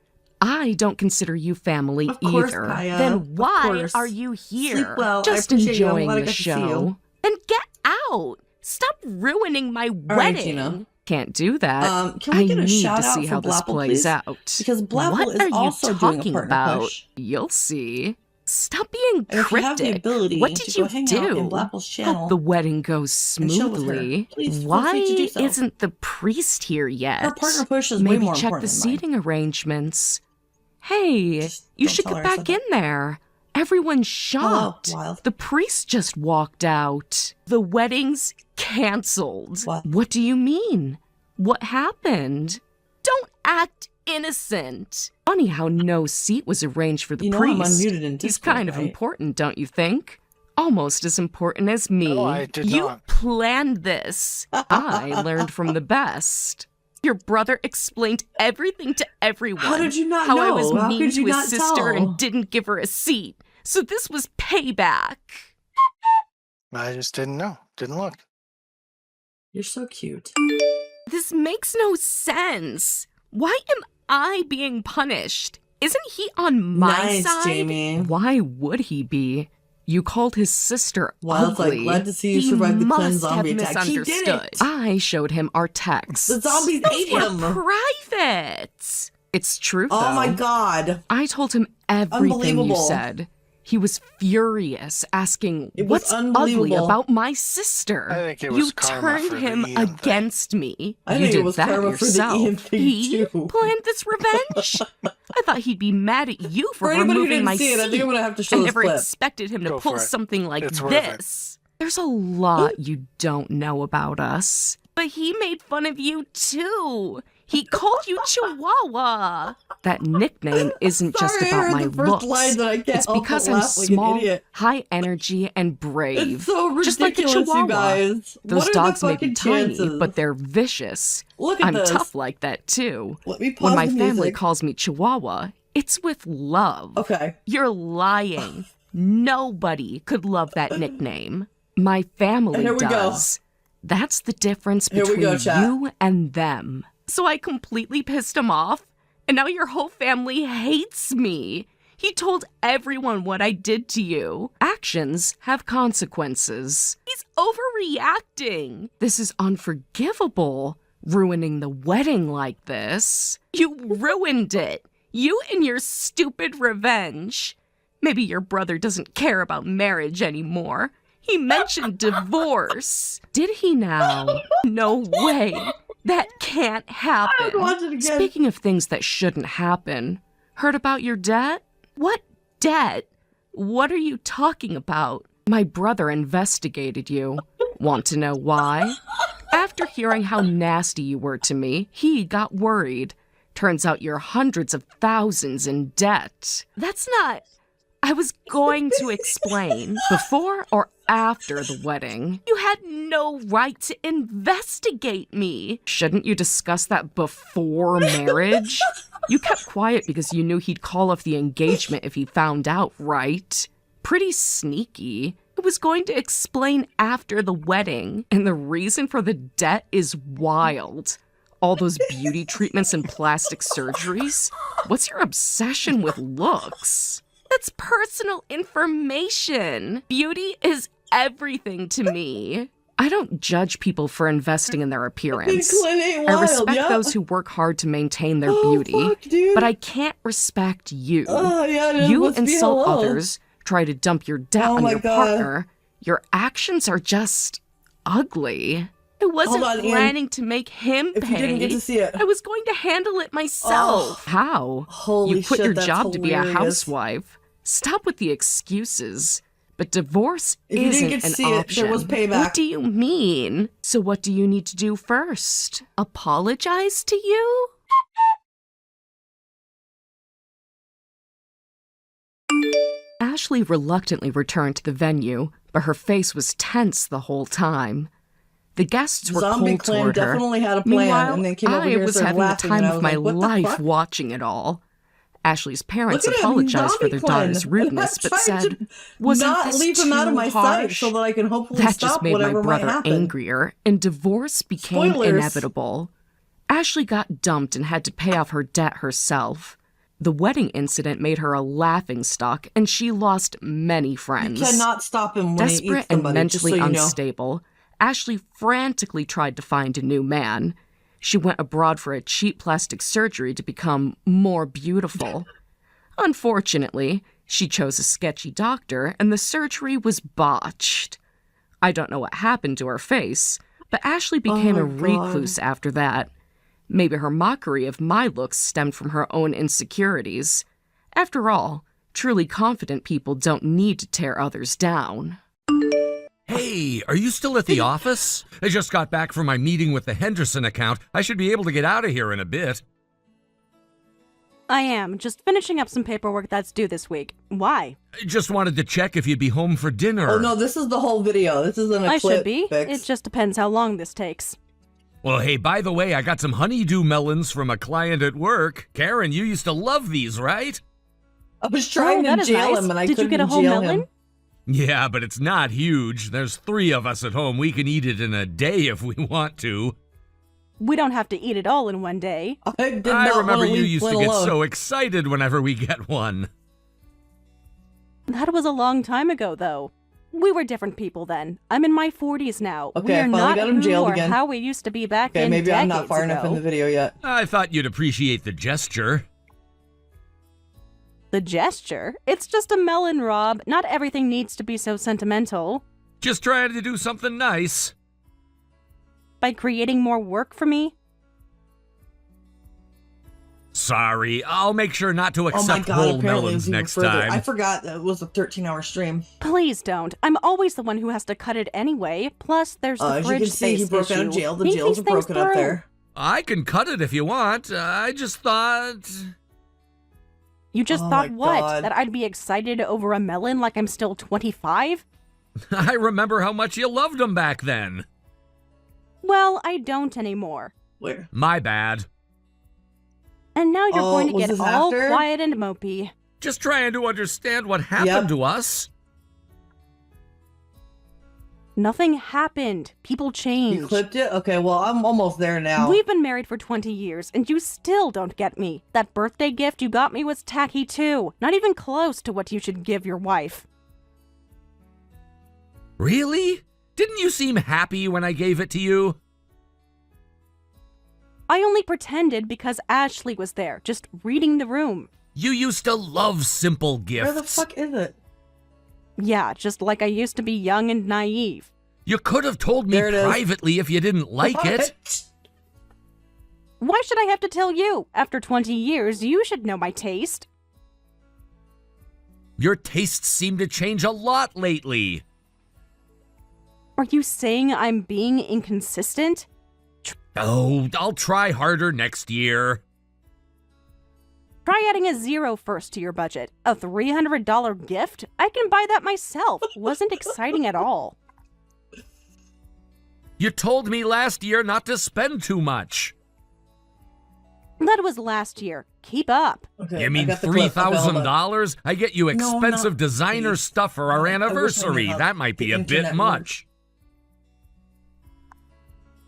I don't consider you family Of course, either. Kaya. Then Of why course. are you here? Sleep well. I Just appreciate you. I'm enjoying glad I the got to see you. show. Then get out. Stop ruining my right, wedding. Gina. Can't do that. Can we get I a need shout to out see for how this Blapple, plays please? out. Because Blapple what is are you also doing a talking partner about? push. You'll see. Stop being And if you have the cryptic. ability What to did go you hang out in do? Blapple's channel Hope the wedding goes and chill with her, smoothly. please feel Why free to do so. isn't the priest here yet? Her partner push is way Maybe more check the important than mine. seating arrangements. Hey, Just you don't should tell get her I back said in there. Everyone's shocked. Wild. The priest just walked out. The wedding's canceled. What? do you mean? What happened? Don't act innocent. Funny how no seat was arranged for the You know priest. I'm unmuted in He's Discord, kind of right? important, don't you think? Almost as important as me. No, I did you not. planned this. I learned from the best. Your brother explained everything to everyone. How did you not How know? I was How mean could you to his not sister tell? and didn't give her a seat. So this was payback. I just didn't know. Didn't look. You're so cute. This makes no sense. Why am I being punished? Isn't he on my Nice, side? Jamie. Why would he be? You called his sister Wild's like, ugly. glad to see you He survived the must cleanse zombie have attack. He did misunderstood. it. I showed him our texts. The zombies Those ate were him. private. It's true, though. Oh my god. I told him everything you Unbelievable. said. He was furious, asking, It was what's ugly unbelievable. about my sister? I think it You was karma turned for the him Ian thing. against me. I You think it did was that karma for the yourself. Ian thing, He too. planned this revenge? I thought he'd be mad at you for, For anybody who removing didn't my see it, I think seat. I'm gonna have to show I this never clip. expected him to Go pull for it. something like It's worth it. this. There's a lot you don't know about us. But he made fun of you too. He called you Chihuahua. That nickname isn't just Sorry, I about heard my the first looks. line that I can't It's help because but I'm laugh like an small, idiot. high energy, and brave. It's so ridiculous, just like a Chihuahua. you guys. Those What are dogs the may be fucking tiny, chances? but they're vicious. Look at I'm this. tough like that too. Let me pause When my the family music. calls me Chihuahua, it's with love. Okay. You're lying. Nobody could love that nickname. My family Here we go. does. That's the difference Here we between go, chat. you and them. So I completely pissed him off, and now your whole family hates me. He told everyone what I did to you. Actions have consequences. He's overreacting. This is unforgivable. Ruining the wedding like this. You ruined it. You and your stupid revenge. Maybe your brother doesn't care about marriage anymore. He mentioned divorce. Did he now? No way. That can't happen. watch it again. Speaking of things that shouldn't happen, heard about your debt? What debt? What are you talking about? My brother investigated you. Want to know why? After hearing how nasty you were to me, he got worried. Turns out you're hundreds of thousands in debt. That's not... I was going to explain. Before or after the wedding, you had no right to investigate me. Shouldn't you discuss that before marriage? You kept quiet because you knew he'd call off the engagement if he found out, right? Pretty sneaky. I was going to explain after the wedding, and the reason for the debt is wild. All those beauty treatments and plastic surgeries? What's your obsession with looks? That's personal information. Beauty is everything to me. I don't judge people for investing in their appearance. Clint ain't I wild, respect yeah. those who work hard to maintain their Oh, beauty, fuck, dude. but I can't respect you. Oh, yeah, it You must be insult hello. others, try to dump your debt Oh on my your God. partner. Your actions are just ugly. I wasn't on, Ian. planning to make him If pay. you didn't get to see it. I was going to handle it myself. How? Holy You quit shit, your that's job to be a hilarious. housewife. Stop with the excuses. But divorce If you didn't isn't get to an see it, option. there was payback. What do you mean? So what do you need to do first? Apologize to you? Ashley reluctantly returned to the venue, but her face was tense the whole time. The guests were Zombie cold clan toward her. definitely had a plan, Meanwhile, and then came over I here and was started having the laughing, time and I of was my like, what the life fuck? watching it all. Ashley's parents Look at him, apologized for zombie their clan. daughter's I'm rudeness, but trying said, to "Wasn't not this leave him out of too my sight harsh?" so that I can hopefully That stop just made my whatever might brother happen. angrier, and divorce became Spoilers. inevitable. Ashley got dumped and had to pay off her debt herself. The wedding incident made her a laughingstock, and she lost many friends. You cannot stop him when he Desperate eats and somebody, mentally just so you know. unstable, Ashley frantically tried to find a new man. She went abroad for a cheap plastic surgery to become more beautiful. Unfortunately, she chose a sketchy doctor, and the surgery was botched. I don't know what happened to her face, but Ashley became Oh a my God. recluse after that. Maybe her mockery of my looks stemmed from her own insecurities. After all, truly confident people don't need to tear others down. Hey, are you still at the office? I just got back from my meeting with the Henderson account. I should be able to get out of here in a bit. I am. Just finishing up some paperwork that's due this week. Why? I just wanted to check if you'd be home for dinner. Oh no, this is the whole video. This isn't a I clip should be. fix. It just depends how long this takes. Well, hey, by the way, I got some honeydew melons from a client at work. Karen, you used to love these, right? I was trying that to is jail nice. him, and I Did you couldn't get a whole jail melon? him. Yeah, but it's not huge. There's 3 of us at home. We can eat it in a day if we want to. We don't have to eat it all in one day. I did I not remember want to you leave used Flynn to get alone. so excited whenever we get one. That was a long time ago, though. We were different people then. I'm in my 40s now. Okay, we I are finally not got him who jailed or again. how we used to be back Okay, in maybe I'm not decades far ago. enough in the video yet. I thought you'd appreciate the gesture. The gesture? It's just a melon, Rob. Not everything needs to be so sentimental. Just trying to do something nice. By creating more work for me? Sorry, I'll make sure not to Oh my accept god, whole apparently it melons was even next further. time. I forgot that it was a 13-hour stream. Please don't. I'm always the one who has to cut it anyway. Plus, there's the As you fridge can see, he space broke out of issue. jail. The Think jails these are things broken up through. there. I can cut it if you want. I just thought... You just Oh thought my what? God. That I'd be excited over a melon like I'm still 25? I remember how much you loved them back then. Well, I don't anymore. Where? My bad. And now you're Oh, going to was get this all after? quiet and mopey. Just trying to understand what happened Yep. to us. Nothing happened. People You change. clipped it? Okay, well, I'm almost there now. We've been married for 20 years, and you still don't get me. That birthday gift you got me was tacky too. Not even close to what you should give your wife. Really? Didn't you seem happy when I gave it to you? I only pretended because Ashley was there, just reading the room. You used to love simple gifts. Where the fuck is it? Yeah, just like I used to be young and naive. You could have told me There it is. privately if you didn't like it. What? Why should I have to tell you? After 20 years, you should know my taste. Your tastes seem to change a lot lately. Are you saying I'm being inconsistent? Oh, I'll try harder next year. Try adding a 0 first to your budget. A $300 gift? I can buy that myself. Wasn't exciting at all. You told me last year not to spend too much. That was last year. Keep up. Okay, You I mean got the clip. Okay, hold on. $3,000? I get you No, expensive not designer please. stuff for our I wish I knew anniversary. how That might be the a bit internet much.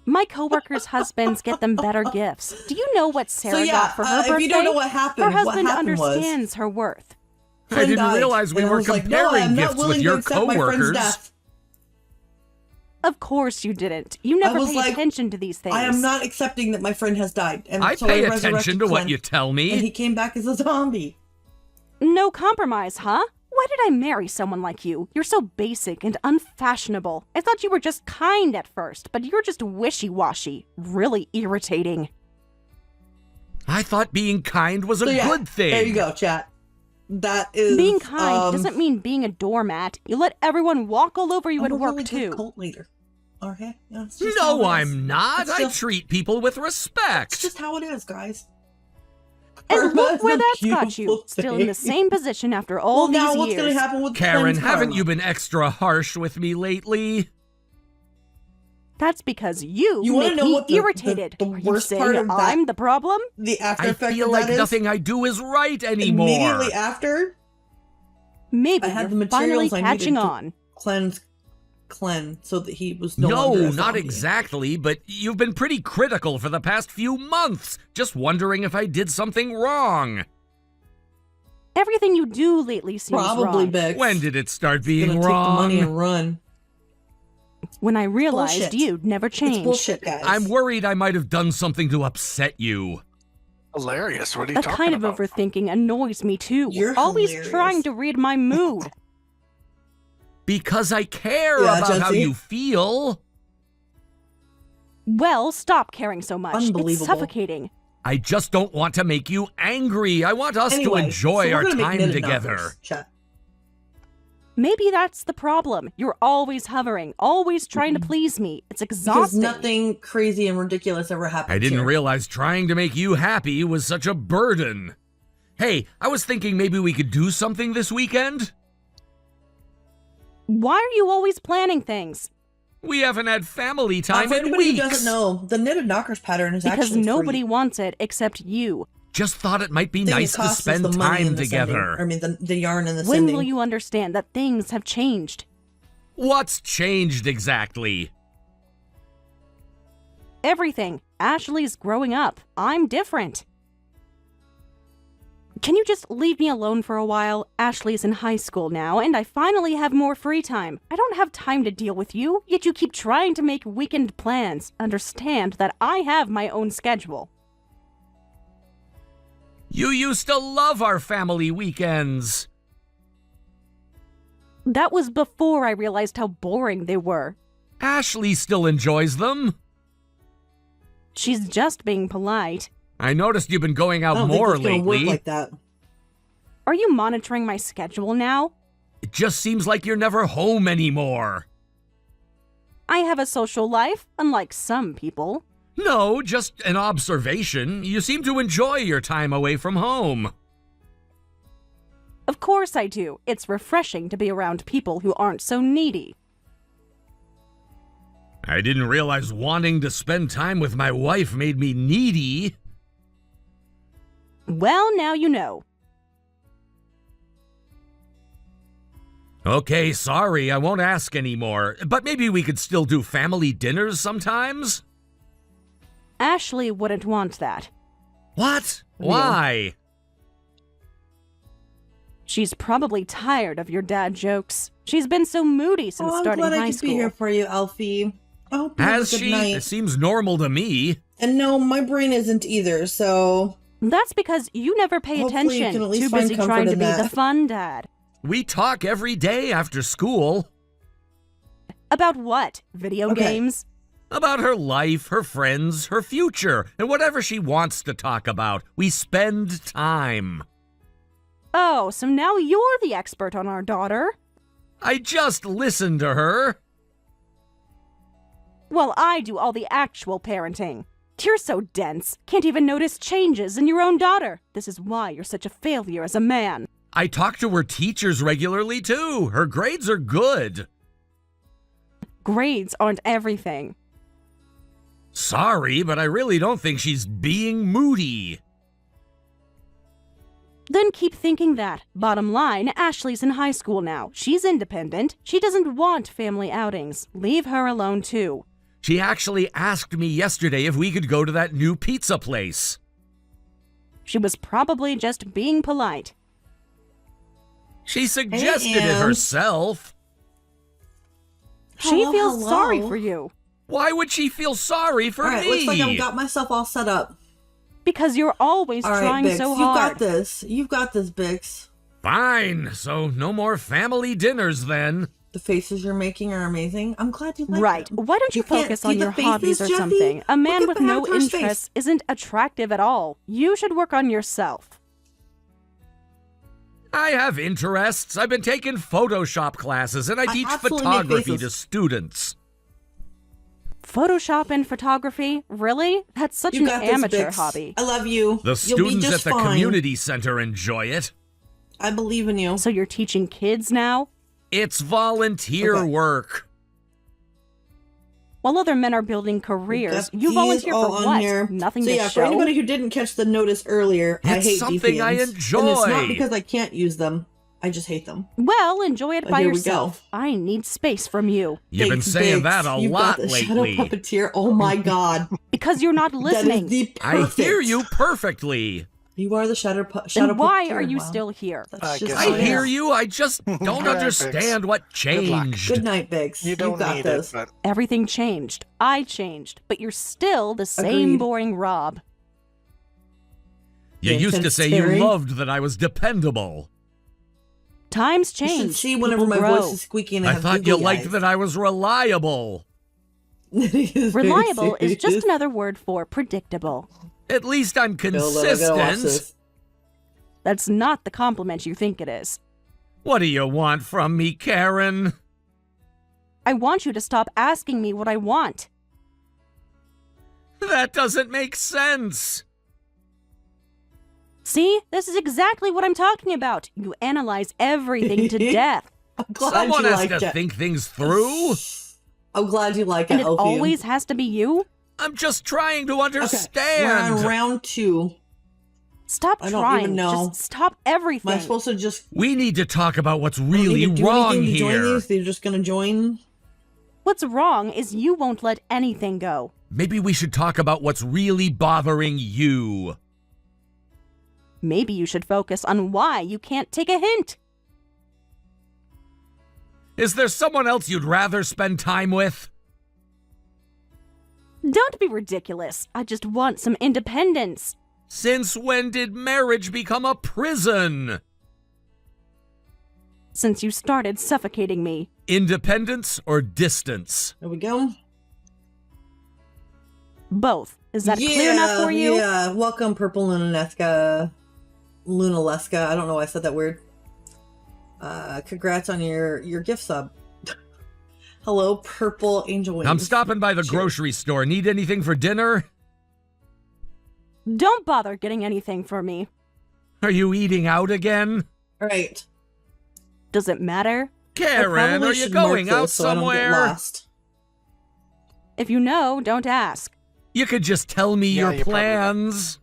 My coworkers' husbands get them better gifts. Do you know what Sarah So yeah, got for her birthday? if you don't know what happened, her husband what happened was understands her worth. I Flynn didn't died, realize we and I were was like, comparing no, I'm not gifts with willing your to accept my friend's coworkers. death. Of course you didn't. You never was pay like, attention to these things. I am not accepting that my friend has died. And I so pay resurrected attention to what Flynn, you tell And he me. came back as a zombie. No compromise, huh? Why did I marry someone like you? You're so basic and unfashionable. I thought you were just kind at first, but you're just wishy-washy. Really irritating. I thought being kind was a So yeah, good thing. there you go, chat. That is Being kind doesn't mean being a doormat. You let everyone walk all over you I'm at a work, really too. good cult leader. Okay, yeah, it's just how No, it is. I'm not. It's I just- treat people with It's respect. just how it is, guys. And Karma look is where a that's got you. beautiful Still in the thing. same position after all Well, now these what's years. going to happen with Karen, Glenn's haven't karma? you been extra harsh with me lately? That's because you wanna make know me what the irritated. the Are you worst saying part of that- I'm the problem? The after I effect feel of like that is nothing I do is right anymore. immediately after Maybe I had you're the finally materials I catching needed to on. cleanse so that he was no longer No, a not zombie. exactly, but you've been pretty critical for the past few months. Just wondering if I did something wrong. Everything you do lately seems Probably wrong. Bix. When did it start Gonna being take the money wrong? and run. When I realized Bullshit. you'd never It's change. bullshit, guys. I'm worried I might have done something to upset you. Hilarious. What are you That talking kind of about? overthinking annoys me too. You're Always hilarious. trying to read my mood. Because I care Yeah, about how Jesse. you feel. Well, stop caring so much. It's Unbelievable. suffocating. I just don't want to make you angry. I want us Anyway, to enjoy so we're our gonna make time knitted together. knockers, chat. Maybe that's the problem. You're always hovering, always trying to please me. It's Because exhausting. nothing crazy and ridiculous ever happened I didn't here. realize trying to make you happy was such a burden. Hey, I was thinking maybe we could do something this weekend? Why are you always planning things? We haven't had family time For in anybody weeks. who doesn't know, the knitted knockers pattern is Because actually nobody free. wants it except you. Just thought it might be Thing it nice to costs is spend the money time and the sending. together. I mean, the yarn and the When sending. will you understand that things have changed? What's changed exactly? Everything. Ashley's growing up. I'm different. Can you just leave me alone for a while? Ashley's in high school now, and I finally have more free time. I don't have time to deal with you, yet you keep trying to make weekend plans. Understand that I have my own schedule. You used to love our family weekends. That was before I realized how boring they were. Ashley still enjoys them. She's just being polite. I noticed you've been going I out don't more think it's gonna work lately. like that. Are you monitoring my schedule now? It just seems like you're never home anymore. I have a social life, unlike some people. No, just an observation. You seem to enjoy your time away from home. Of course I do. It's refreshing to be around people who aren't so needy. I didn't realize wanting to spend time with my wife made me needy. Well, now you know. Okay, sorry, I won't ask anymore. But maybe we could still do family dinners sometimes? Ashley wouldn't want that. What? Real. Why? She's probably tired of your dad jokes. She's been so moody since Oh, I'm starting glad I high could school. be here for you, Alfie. I hope you have a Has good she? night. It seems normal to me. And no, my brain isn't either, so That's because you never pay Hopefully you attention. can at least Too find busy comfort trying to in be that. the fun dad. We talk every day after school. About what? Video Okay. games? About her life, her friends, her future, and whatever she wants to talk about. We spend time. Oh, so now you're the expert on our daughter. I just listen to her. Well, I do all the actual parenting. You're so dense, can't even notice changes in your own daughter. This is why you're such a failure as a man. I talk to her teachers regularly, too. Her grades are good. Grades aren't everything. Sorry, but I really don't think she's being moody. Then keep thinking that. Bottom line, Ashley's in high school now. She's independent. She doesn't want family outings. Leave her alone, too. She actually asked me yesterday if we could go to that new pizza place. She was probably just being polite. She suggested it Em. herself. She Hello, feels hello. sorry for you. Why would she feel sorry for all right, me? looks like I've got myself all set up. Because you're always All right, trying Bix, so you've hard. got this. You've got this, Bix. Fine, so no more family dinners then. The faces you're making are amazing. I'm glad you like Right. them. Why don't you can't focus see on the your faces, hobbies or Jeffy? something? A man Look with at the no avatar's face. interests isn't attractive at all. You should work on yourself. I have interests. I've been taking Photoshop classes and I teach absolutely make photography faces. to students. Photoshop and photography? Really? That's such You an got this, amateur Bix. hobby. I love you. The You'll be students at just the fine. community center enjoy it. I believe in you. So you're teaching kids now? It's volunteer Okay. work. While other men are building careers, Got you these volunteer all for on what? here. Nothing So to yeah, show? for anybody who didn't catch the notice earlier, I It's hate something I DPNs. enjoy. And it's not because I can't use them. I just hate them. Well, enjoy it But by here we yourself. I need space from you. You've been Thanks, saying Biggs. that a You've lot got the Shadow lately. puppeteer. Oh my god. Because you're not That is listening. the I perfect. hear you perfectly. You are the shadow Then why puppeteer. are you Wow. still here? That's I just guess I how it hear is. you. I just don't Good night, understand Biggs. what Good luck. changed. Good night, Biggs. You don't got need this. it, but Everything changed. I changed. But you're still the same Agreed. boring Rob. You The used to intense say you staring. loved that I was dependable. Times You change. should see whenever People my grow. voice is squeaky and I I have thought you googly liked eyes. that I was reliable. It is very Reliable is just serious. another word for predictable. At least I'm Hold on, I gotta watch consistent. this. That's not the compliment you think it is. What do you want from me, Karen? I want you to stop asking me what I want. That doesn't make sense. See, this is exactly what I'm talking about. You analyze everything to death. I'm glad Someone you has liked to it. think things through. I'm glad you like And it, it Ophium. always has to be you? I'm just trying to Okay, understand. we're on round 2. Stop I don't trying. even know. Just stop Am everything. I supposed to just We need to talk about what's don't really need to do wrong anything to join here. these? They're just gonna join. What's wrong is you won't let anything go. Maybe we should talk about what's really bothering you. Maybe you should focus on why you can't take a hint. Is there someone else you'd rather spend time with? Don't be ridiculous. I just want some independence. Since when did marriage become a prison? Since you started suffocating me. Independence or distance? There we go. Both. Is that clear enough for you? Yeah. Welcome, Purple Lunaleska. Lunaleska. I don't know why I said that weird. Congrats on your gift sub. Hello, Purple Angel Wings. I'm stopping by the Sure. grocery store. Need anything for dinner? Don't bother getting anything for me. Are you eating out again? All right. Does it matter? I Karen, probably are you should mark going this out so I don't get somewhere? lost. If you know, don't ask. You could just tell me Yeah, your you probably would. plans.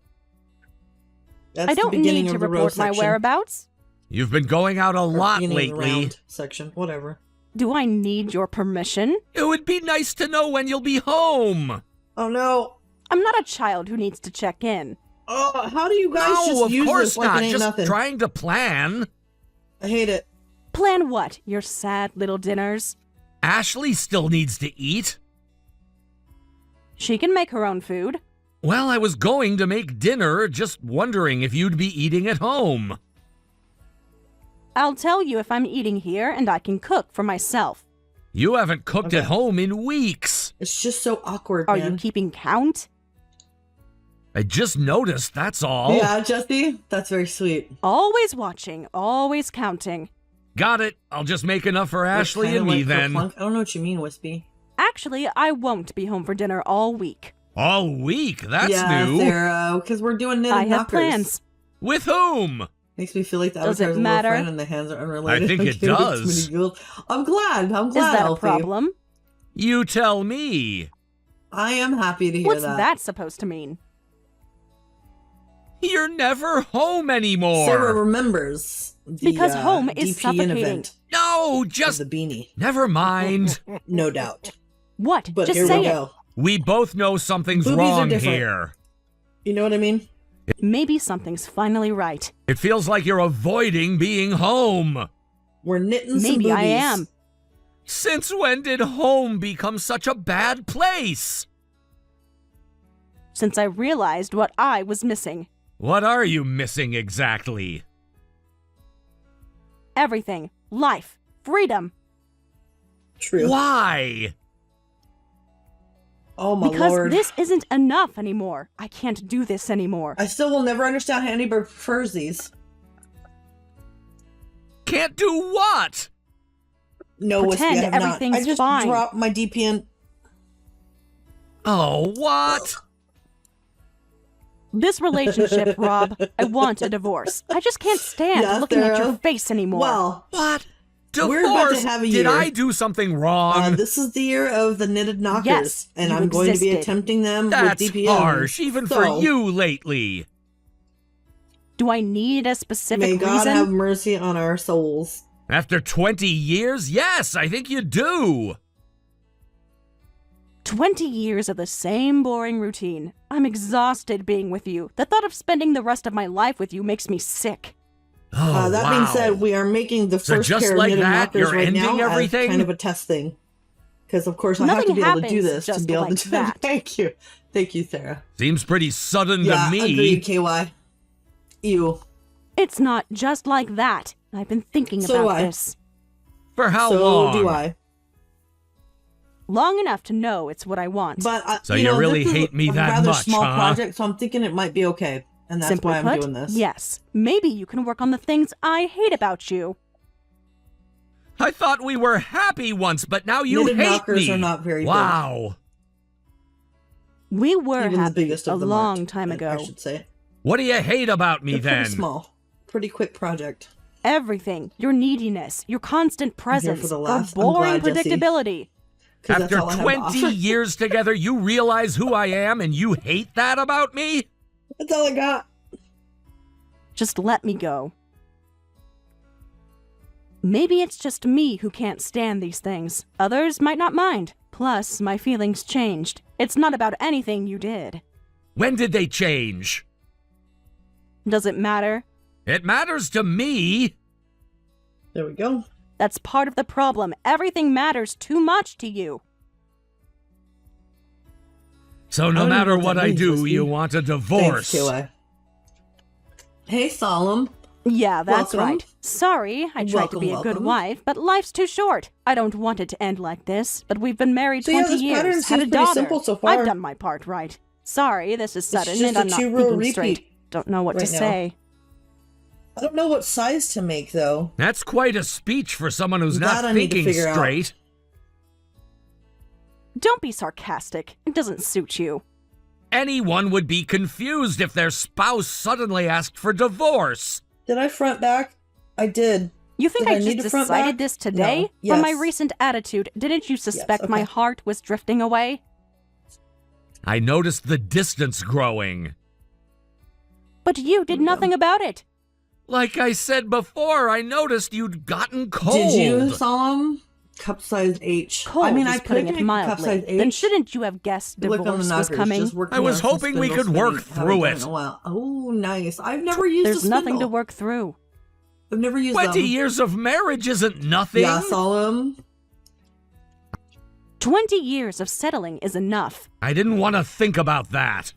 That's I don't the beginning need to of the row report my section. whereabouts. You've been going out a Or lot beginning of the lately. round section. Whatever. Do I need your permission? It would be nice to know when you'll be home. Oh no. I'm not a child who needs to check in. Oh, how do you guys No, just of use course this like not. it ain't Just nothing? trying to plan. I hate it. Plan what? Your sad little dinners? Ashley still needs to eat. She can make her own food. Well, I was going to make dinner, just wondering if you'd be eating at home. I'll tell you if I'm eating here and I can cook for myself. You haven't cooked Okay. at home in weeks. It's just so awkward, Are man. you keeping count? I just noticed, that's all. Yeah, Jesse? That's very sweet. Always watching, always counting. Got it. I'll just make enough for That's Ashley kinda and me like then. Kerplunk. I don't know what you mean, Wispy. Actually, I won't be home for dinner all week. All week? That's yeah, new. Sarah, because we're doing knitted I have knockers. plans. With whom? Makes me feel like the Does it avatar's a little matter? friend and the hands are unrelated. I think I'm it giving too does. many giggles. I'm glad. I'm Is glad, that a Elfie. problem? You tell me. I am happy to hear What's that. that supposed to mean? You're never home anymore. Sarah remembers the Because home is DPN suffocating. event No, of just the beanie. never mind. No doubt. What? But Just here say we it. go. We both know something's Boobies are wrong different. here. You know what I mean? Maybe something's finally right. It feels like you're avoiding being home. We're knitting some Maybe I boobies. am. Since when did home become such a bad place? Since I realized what I was missing. What are you missing exactly? Everything. Life. Freedom. True. Why? Oh my Because lord. this isn't enough anymore. I can't do this anymore. I still will never understand how anybody prefers these. Can't do what? No, Wispy, Pretend I have not. everything's I just fine. dropped my DPN. Oh, what? This relationship, Rob, I want a divorce. I just can't stand Yes, looking at your Sarah. face anymore. Well, What? We're about to Divorce? have a Did year. I do something wrong? this is the year of the knitted knockers, Yes, and you I'm going to be existed. attempting them That's with DPM. harsh, even So, for you lately. Do I need a specific May God reason? have mercy on our souls. After 20 years? Yes, I think you do. 20 years of the same boring routine. I'm exhausted being with you. The thought of spending the rest of my life with you makes me sick. Oh, That wow. being said, we are making the So first just pair of like knitted that, knockers you're right ending now everything? as kind of a test thing. Because of course I have to Nothing be able to do happens this to just be able like to do that. Thank you, Sarah. Seems pretty sudden Yeah, to me. agreed, KY. Ew. It's not just like that. I've been thinking So do about I. this For how so long? do I. long enough to know it's what I want. But So you really this is hate me a that rather much, small huh? project, so I'm thinking it might be okay, and that's Simply why I'm put, doing this. yes. Maybe you can work on the things I hate about you. I thought we were happy once, but now you Knitted hate knockers me. are not very big. Wow. We were Even the happy biggest a of them long aren't, time I ago. should say. What do you hate about me They're then? pretty small, pretty quick project. Everything. Your neediness, your constant for presence, the your last. I'm boring glad, Jesse. predictability. 'Cause that's After all I have to 20 offer. years together, you realize who I am and you hate that about me? That's all I got. Just let me go. Maybe it's just me who can't stand these things. Others might not mind. Plus, my feelings changed. It's not about anything you did. When did they change? Does it matter? It matters to me. There we go. That's part of the problem. Everything matters too much to you. So no I don't matter know what what that I means, do, Whiskey. you want a divorce. Thanks, KY. Hey, Solemn. Yeah, that's Welcome. right. Sorry, I tried to be a good Welcome. wife, but life's too short. I don't want it to end like this, but we've been married So, yeah, 20 this pattern years, had a seems pretty daughter. simple so far. I've done my part right. Sorry, this is sudden just and a I'm not two-row thinking straight. repeat Don't know what to right now. say. I don't know what size to make, though. That's quite a speech for someone who's That not I need to thinking figure out. straight. Don't be sarcastic. It doesn't suit you. Anyone would be confused if their spouse suddenly asked for divorce. Did I front back? I did. You think Did I I need just to front decided back? this today? No. From my Yes. recent attitude, didn't you suspect my okay. heart was drifting away? I noticed the distance growing. But you did nothing about it. Like I said before, I noticed you'd gotten cold. Did you, Solemn? Cup size H. Cold I mean, is I putting could it make cup mildly. size H. Then shouldn't you have guessed Look on the divorce was knockers, coming? just working I was on some hoping we spindle could work spinning. Haven't through done it. in a while. Oh, nice. I've never used There's a nothing to spindle. work through. I've never used 20 them. years of marriage isn't nothing. Yeah, Solemn. 20 years of settling is enough. I didn't want to think about that.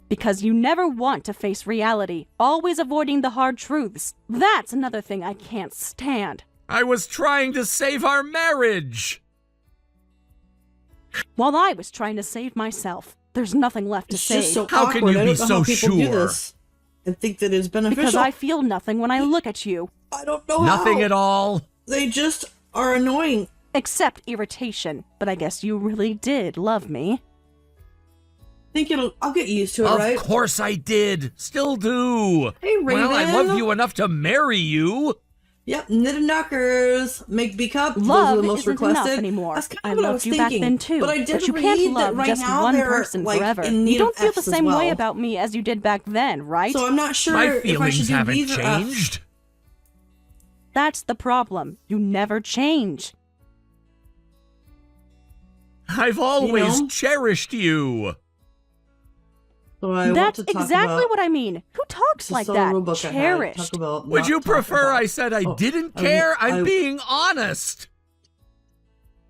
Because you never want to face reality, always avoiding the hard truths. That's another thing I can't stand. I was trying to save our marriage. While I was trying to save myself, there's nothing left to It's save. just so How awkward. can you I be don't know how so people do sure? this and think that it's beneficial. Because I feel nothing when I look at you, I don't know Nothing how. at all. They just are annoying. except irritation. But I guess you really did love me. I'll get used to it, Of right? course I did. Still do. Hey, Well, I Raven. love you enough to marry you. Yep, knitted knockers, make B cup. Those Love are the most isn't requested. enough anymore. That's kind I of what I loved was you thinking. back then too. But I did you read can't that love right just now one they're, person like, forever. in need You don't of feel the Fs as same way well. about me as you did back then, right? So I'm not sure My if I should feelings do haven't B's or Fs. changed. That's the problem. You never change. I've always know? cherished you. So I want That's to talk exactly about what I mean. Who talks the like solo that? book I had. Cherished. Talk about Would not you talk prefer about- I said I Oh, didn't care? I'm I- being honest.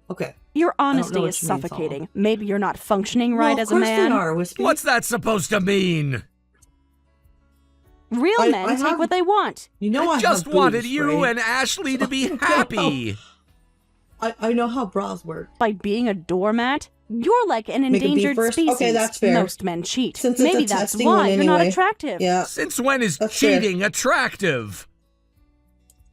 Okay. Your know honesty what is you mean, suffocating. Maybe you're not functioning Well, right of as a course man. they are, Wispy. What's that supposed to mean? Real I men take have- what they want. You know I I just have wanted boobs, you right? and Ashley to be happy. I know how bras work. By being a doormat, you're like an Make a B endangered first? species. Okay, that's fair. Most men cheat. Since it's Maybe a that's testing why one you're not anyway. attractive. Yeah. Since when is That's fair. cheating attractive?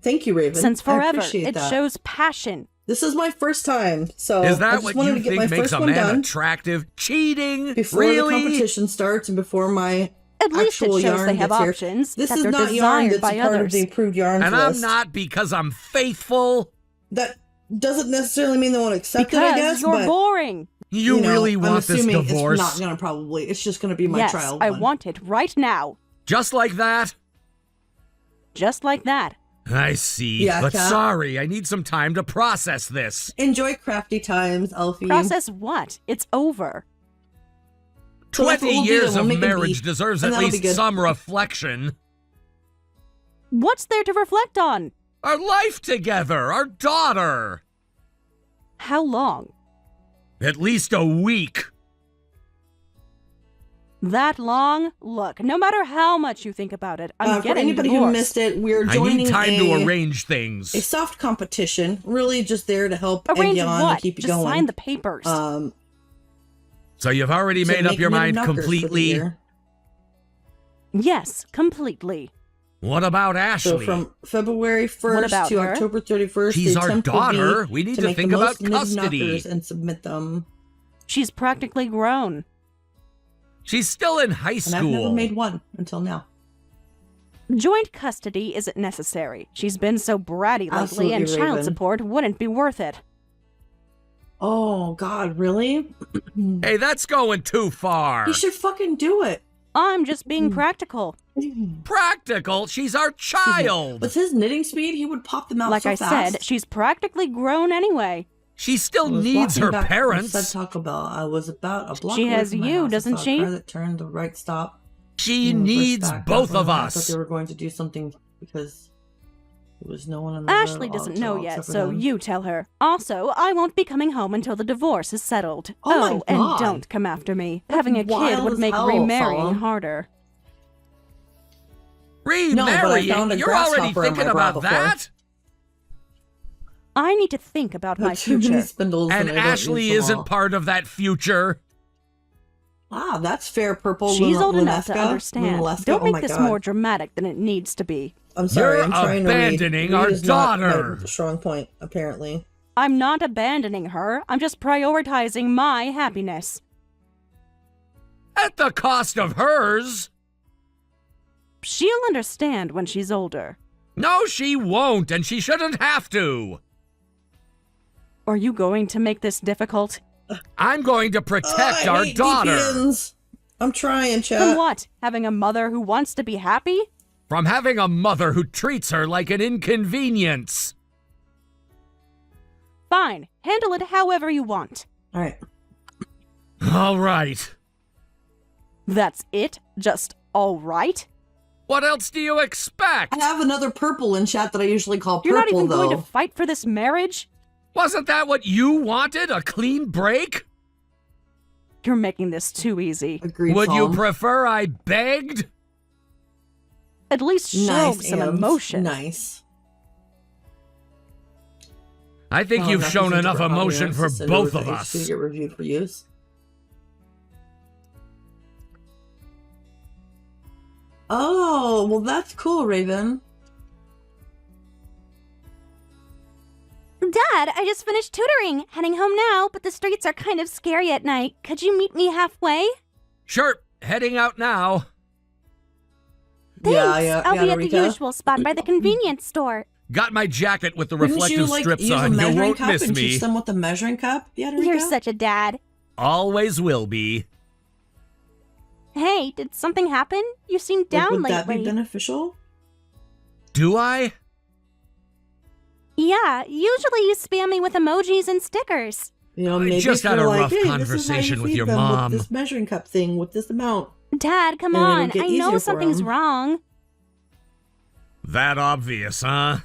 Thank you, Raven. Since I forever, appreciate it that. shows passion. This is my first time, so Is I that just what wanted you to get my think makes first a one man done attractive? Cheating? before Really? the competition starts and before my At least it actual shows yarn they have gets here. options, This that is they're not yarn desired that's by a part of others. the approved yarns And list. I'm not because I'm faithful? That doesn't necessarily mean they won't accept Because it, I guess, you're but boring. You know, really I'm want this assuming divorce? It's not gonna probably. It's just gonna be my Yes, trial I one. want it right now. Just like that? Just like that. I see. Yeah, but Kat. sorry, I need some time to process this. Enjoy crafty times, Elfie. Process what? It's over. So that's 20 what we'll do, years we'll of make a marriage beat, deserves and at that'll be least good. some reflection. What's there to reflect on? Our life together, our daughter. How long? At least a week. That long? Look, no matter how much you think about it, I'm For getting anybody divorced. who missed it, we're I joining need time a, to arrange things. a soft competition. Really, just there to help Arrange egg you on what? and keep you Just going. sign the papers. So you've already to made up make your knitted mind knockers for the completely? year. Yes, completely. What about So Ashley? from February What 1st about to her? October 31st, She's the our attempt will daughter. be We need to to make think the about most knitted custody. knockers and submit them. She's practically grown. She's still in high And I've never school. made one until now. Joint custody isn't necessary. She's been so bratty lately, Absolutely, and child Raven. support wouldn't be worth it. Oh, God, really? Hey, that's going too far. You should fucking do it. I'm just being practical. Practical? She's our child. With his knitting speed, he would pop them out Like so I fast. said, she's practically grown anyway. She still I was needs walking her back from parents. said Taco Bell. I was about a block She away has from my you, house. doesn't I saw she? A car that turned the right stop. She and reversed needs back. both That's of when I thought us. they were going to do something because there was no one on the Ashley road doesn't except know for yet, so him. you tell her. Also, I won't be coming home until the divorce is settled. Oh my and God. don't come after me. That's Having a kid wild would as make hell, remarrying Solemn. harder. No, but I Remarry? found a You're already grasshopper in thinking my bra about before. that? I need to think about my Too many future. spindles And I don't Ashley use them isn't all. part of that future. Ah, that's fair, Purple. She's Luna- old enough to Lunesca? understand. Lunesca? Don't Oh make my this God. more dramatic than it needs to be. I'm sorry, You're I'm trying to read. abandoning Read our is not my daughter. strong point, apparently. I'm not abandoning her. I'm just prioritizing my happiness. At the cost of hers. She'll understand when she's older. No, she won't, and she shouldn't have to. Are you going to make this difficult? I'm going to protect I our hate daughter. DPNs. I'm trying, From chat. what? Having a mother who wants to be happy? From having a mother who treats her like an inconvenience. Fine. Handle it however you want. All right. All right. That's it? Just all right? What else do you expect? I have another purple in chat that I usually call You're not purple, even though. going to fight for this marriage? Wasn't that what you wanted? A clean break? You're making this too easy. Agreed, Would you Psalm. prefer I begged? At least show Nice, some Ams. emotion. Nice. I think Oh, you've nothing's shown enough super hot emotion here. for It's just both another of thing to us. get reviewed for use. Oh, well, that's cool, Raven. Dad, I just finished tutoring. Heading home now, but the streets are kind of scary at night. Could you meet me halfway? Sure, heading out now. Thanks. I'll be at Rita. the usual spot by the convenience store. Got my jacket with the Wouldn't reflective you, like, strips use a on. You measuring won't cup miss and me. teach them with the measuring cup? Yeah, You're such a dad. Always will be. Hey, did something happen? You seem down Would that be lately. beneficial? Do I? Yeah, usually you spam me with emojis and stickers. You know, I maybe just if had you're a like, rough hey, conversation this is how you with feed your them mom. With this measuring cup thing with this amount. Dad, come And it'll on. get I easier know for something's 'em. wrong. That obvious, huh?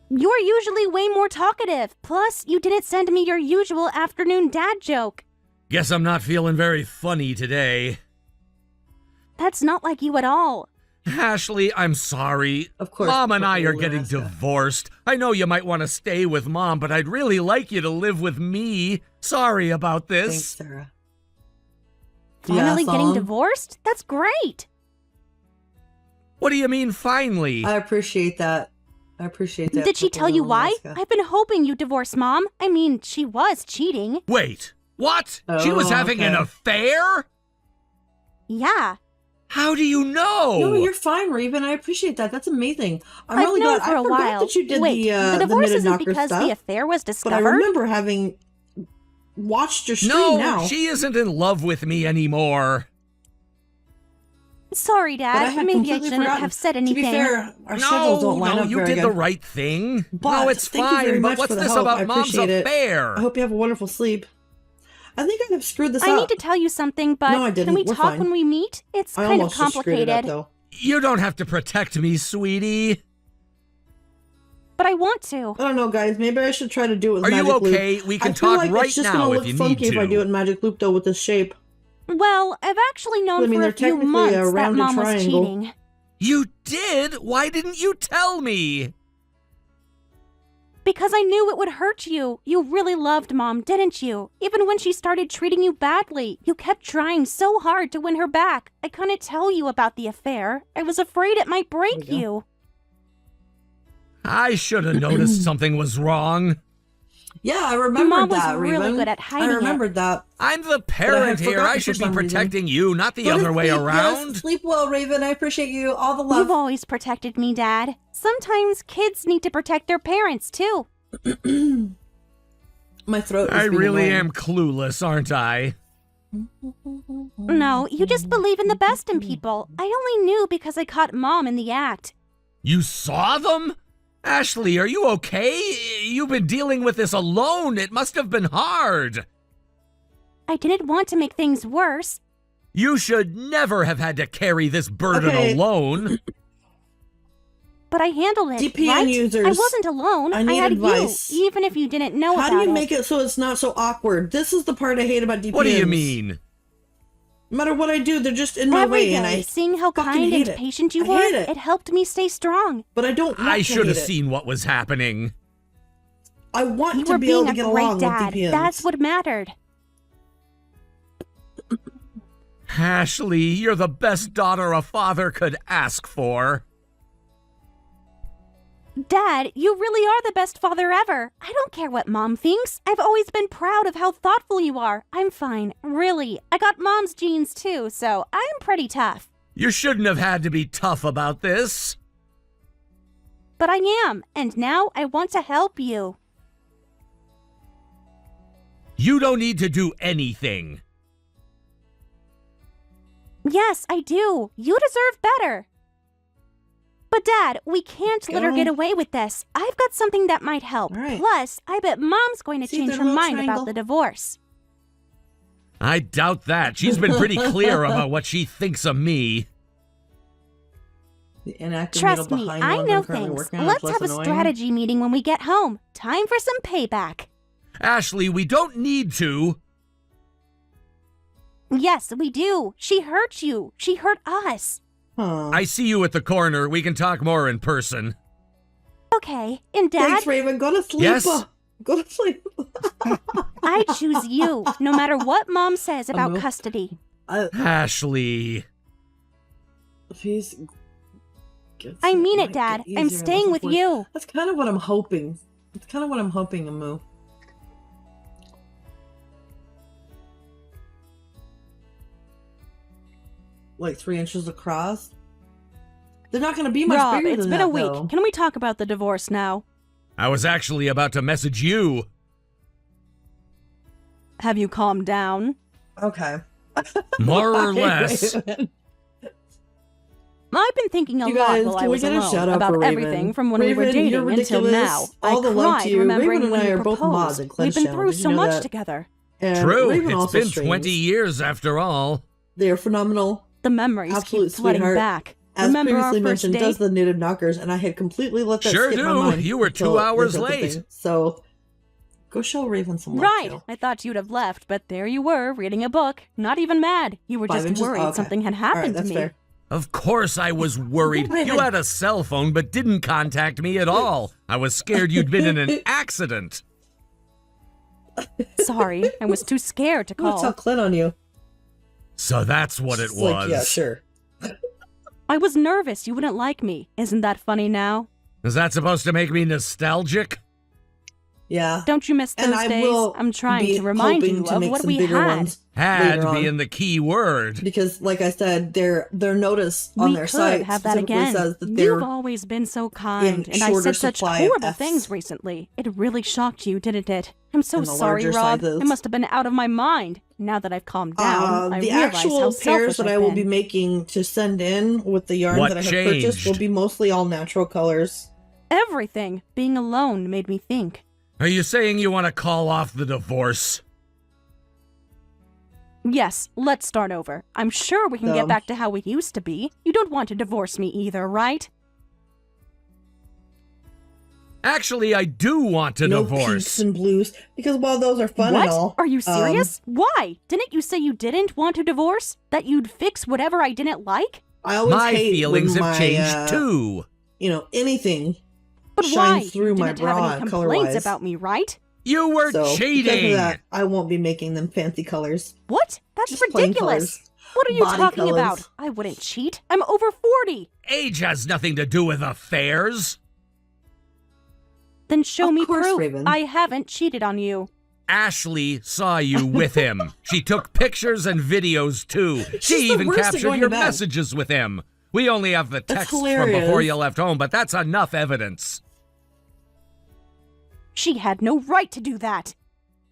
You're usually way more talkative. Plus, you didn't send me your usual afternoon dad joke. Guess I'm not feeling very funny today. That's not like you at all. Ashley, I'm sorry. Of course, Mom and I are Purple getting Alaska. divorced. I know you might want to stay with Mom, but I'd really like you to live with me. Sorry about Thanks, this. Sarah. Finally Yeah, getting Solemn. divorced? That's great. What do you mean, finally? I appreciate that. I appreciate that. Did she tell you why? Alaska. I've been hoping you'd divorce Mom. I mean, she was cheating. Wait, what? She was Oh, having an okay. affair? Yeah. How do you know? No, you're fine, Raven. I appreciate that. That's amazing. I'm I've really known glad. for I a forgot while. that you did Wait, the divorce knitted isn't knocker because stuff. the affair was But I discovered? remember having watched your stream No, now. she isn't in love with me anymore. Sorry, But I Dad. had Maybe I completely shouldn't forgotten. have said To anything. be fair, our schedules don't line up you very did good. the right thing. But no, it's thank you very fine, but much what's for the this help. about I Mom's appreciate it. affair? I hope you have a wonderful sleep. I think I have screwed this I up. need to tell you something, but No, I didn't. can we We're talk fine. when we meet? It's I kind of almost just screwed it up, complicated. though. You don't have to protect me, sweetie. But I want to. I don't know, guys. Maybe I should try to do it with Are you Magic Loop. okay? We can I feel talk like right it's just now gonna if look you funky need if I do it to. in Magic Loop, though, with this shape. Well, I've actually known I mean, for they're a few technically a months that rounded Mom was triangle. cheating. You did? Why didn't you tell me? Because I knew it would hurt you. You really loved Mom, didn't you? Even when she started treating you badly, you kept trying so hard to win her back. I couldn't tell you about the affair. I was afraid it might break There we you. I should have noticed something was wrong. Yeah, I remembered Mom was that, really Raven. good at hiding I it. remembered that. I'm the parent here. forgotten I for should be some reason. protecting you, not the Go to other way sleep, around. Yes. Sleep well, Raven. I appreciate you. All the love. You've always protected me, Dad. Sometimes kids need to protect their parents, too. My throat is I being really annoying. am clueless, aren't I? No, you just believe in the best in people. I only knew because I caught Mom in the act. You saw them? Ashley, are you okay? You've been dealing with this alone. It must have been hard. I didn't want to make things worse. You should never have had to carry this burden Okay. alone. But I handled it, DPN right? users, I wasn't alone. I need had advice. you, even if you didn't know How about do you it. make it so it's not so awkward? This is the part I hate about DPNs. What do you mean? No matter what I do, they're just in my Every way, day, and I seeing how fucking kind hate and it. patient you I were, hate it. it helped me stay strong. But I don't want I to should have hate it. seen what was happening. I want You to were be able being to a get great along dad. with DPNs. That's what mattered. Ashley, you're the best daughter a father could ask for. Dad, you really are the best father ever. I don't care what Mom thinks. I've always been proud of how thoughtful you are. I'm fine, really. I got Mom's genes too, so I'm pretty tough. You shouldn't have had to be tough about this. But I am, and now I want to help you. You don't need to do anything. Yes, I do. You deserve better. But Dad, we can't let her Go. get away with this. I've got something that might help. All right. Plus, I bet Mom's going to See change the her little mind triangle? about the divorce. I doubt that. She's been pretty clear about what she thinks of me. The inactive Trust needle me, behind I ones know I'm currently things. working on is Let's less have a annoying. strategy meeting when we get home. Time for some payback. Ashley, we don't need to. Yes, we do. She hurt you. She hurt us. Huh. I see you at the corner. We can talk more in person. Okay, and Dad, Thanks, Raven. Go to sleep. Yes? Go to sleep. I choose you, no matter what Mom says about Amu? custody. Ashley. If he's... I mean might it, Dad. get I'm easier staying once with it's you. That's kind of what I'm hoping. It's kind of what I'm hoping, Amu. Like 3 inches across? They're not going to be much Rob, bigger it's than been that, a week. though. Can we talk about the divorce now? I was actually about to message you. Have you calmed down? Okay. More or less. I've been thinking a You lot guys, while I can we was get a alone shout out about for Raven? everything from when we were Raven, you're dating until ridiculous. now. All the I love cried to you. remembering Raven and when I you are both mods proposed. in Clench We've been Channel. through Did you so know much that? together. And True. Raven It's also been streams. 20 years after all. They are phenomenal. The memories Absolute keep flooding sweetheart. back. As Remember our previously first mentioned, date? does the knitted knockers, and I had completely let that Sure skip my do. mind. You were 2 until they hours built the late. thing. So, go show Raven some love, Right. too. I thought you'd have left, but there you were, reading a book. Not even mad. You were 5 just inches? worried Oh, okay. something had All right, happened that's to me. fair. Of course I was worried. Raven. You had a cell phone but didn't contact me at all. I was scared you'd been in an accident. Sorry, I was too scared to I'm gonna tell call. Clint on you. So that's what it It's like, was. yeah, sure. I was nervous you wouldn't like me. Isn't that funny now? Is that supposed to make me nostalgic? Yeah. Don't you miss And those I days? will I'm trying be to remind hoping you to of make what some we bigger had. ones Had later on. being the key word. Because, like I said, their notice on We their could site have that specifically again. says that You've they're always been so kind, and I shorter said such supply of horrible Fs. things recently. It really shocked you, didn't it? I'm so And the sorry, larger Rob. sizes. I must have been out of my mind. Now that I've calmed down, I the realize how actual selfish pairs that I've I will been. be making to send in with the yarn What that I have purchased will changed? be mostly all natural colors. Everything. Being alone made me think. Are you saying you want to call off the divorce? Yes, let's start over. I'm sure we can get Dumb. back to how we used to be. You don't want to divorce me either, right? Actually, I do want to No divorce. pinks and blues, because while those are fun What? and all, Are you serious? Why? Didn't you say you didn't want to divorce? That you'd fix whatever I didn't like? I always My hate feelings when have my, changed too. anything But shines why? through you my didn't have bra any complaints color-wise. about me, right? You were So because of cheating. that, I won't be making them fancy colors. What? That's Just plain ridiculous. colors. What are you Body talking colors. about? I wouldn't cheat. I'm over 40. Age has nothing to do with affairs. Then show Of me course, proof. Raven. I haven't cheated on you. Ashley saw you with him. She took pictures and videos too. She's She the even worst at captured going your to bed. messages with him. We only have the That's texts from hilarious. before you left home, but that's enough evidence. She had no right to do that.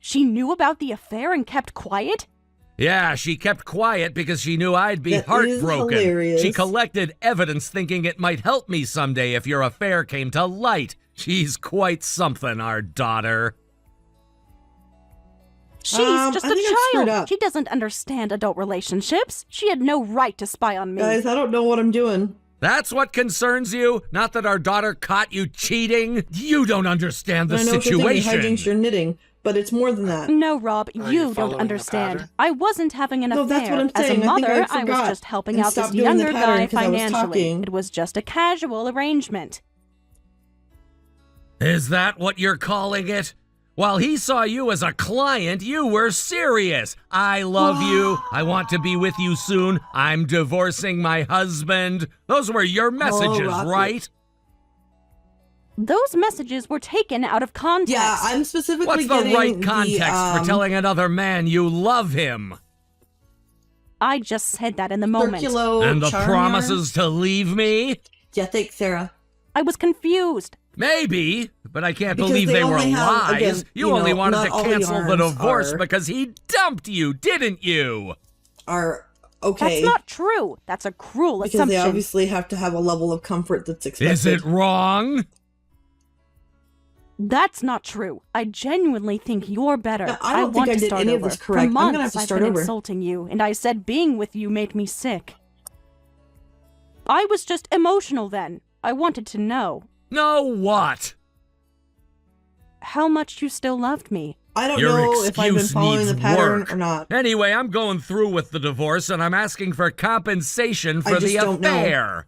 She knew about the affair and kept quiet? Yeah, she kept quiet because she knew I'd be That is heartbroken. hilarious. She collected evidence thinking it might help me someday if your affair came to light. She's quite something, our daughter. She's just I a think I screwed child. up. She doesn't understand adult relationships. She had no right to spy on me. Guys, I don't know what I'm doing. That's what concerns you? Not that our daughter caught you cheating? You don't understand the I know what you're thinking, situation. hijinks your knitting, but it's more than that. No, Rob, Are you you following don't the understand. pattern? I wasn't having an No, affair. that's what I'm As saying. a I think I mother, I was forgot just helping and out this stopped doing the younger pattern guy 'cause I was financially. talking. It was just a casual arrangement. Is that what you're calling it? While he saw you as a client, you were serious. I love you. I want to be with you soon. I'm divorcing my husband. Those were your messages, Rocky. right? Those messages were taken out of context. Yeah, I'm specifically What's the getting right context for telling another man you love him? I just said that in the moment. Circulo And the charm promises to leave me? yarn? Yeah, thanks, Sarah. I was confused. Maybe, but I can't Because believe they they were only have, lies. again, you you only know, wanted not to all cancel the yarns divorce are- because he dumped you, didn't you? Are okay. That's not true. That's a cruel because assumption. they obviously have to have a level of comfort that's expected. Is it wrong? That's not true. I genuinely think you're better. No, I don't think want I to did start any of over. this correct. For I'm gonna months, have to I've start been over. insulting you, and I said being with you made me sick. I was just emotional then. I wanted to know No, what? how much you still loved me. I don't Your know if I've been excuse following the needs pattern work. or not. Anyway, I'm going through with the divorce and I'm asking for compensation for I just the don't know. affair.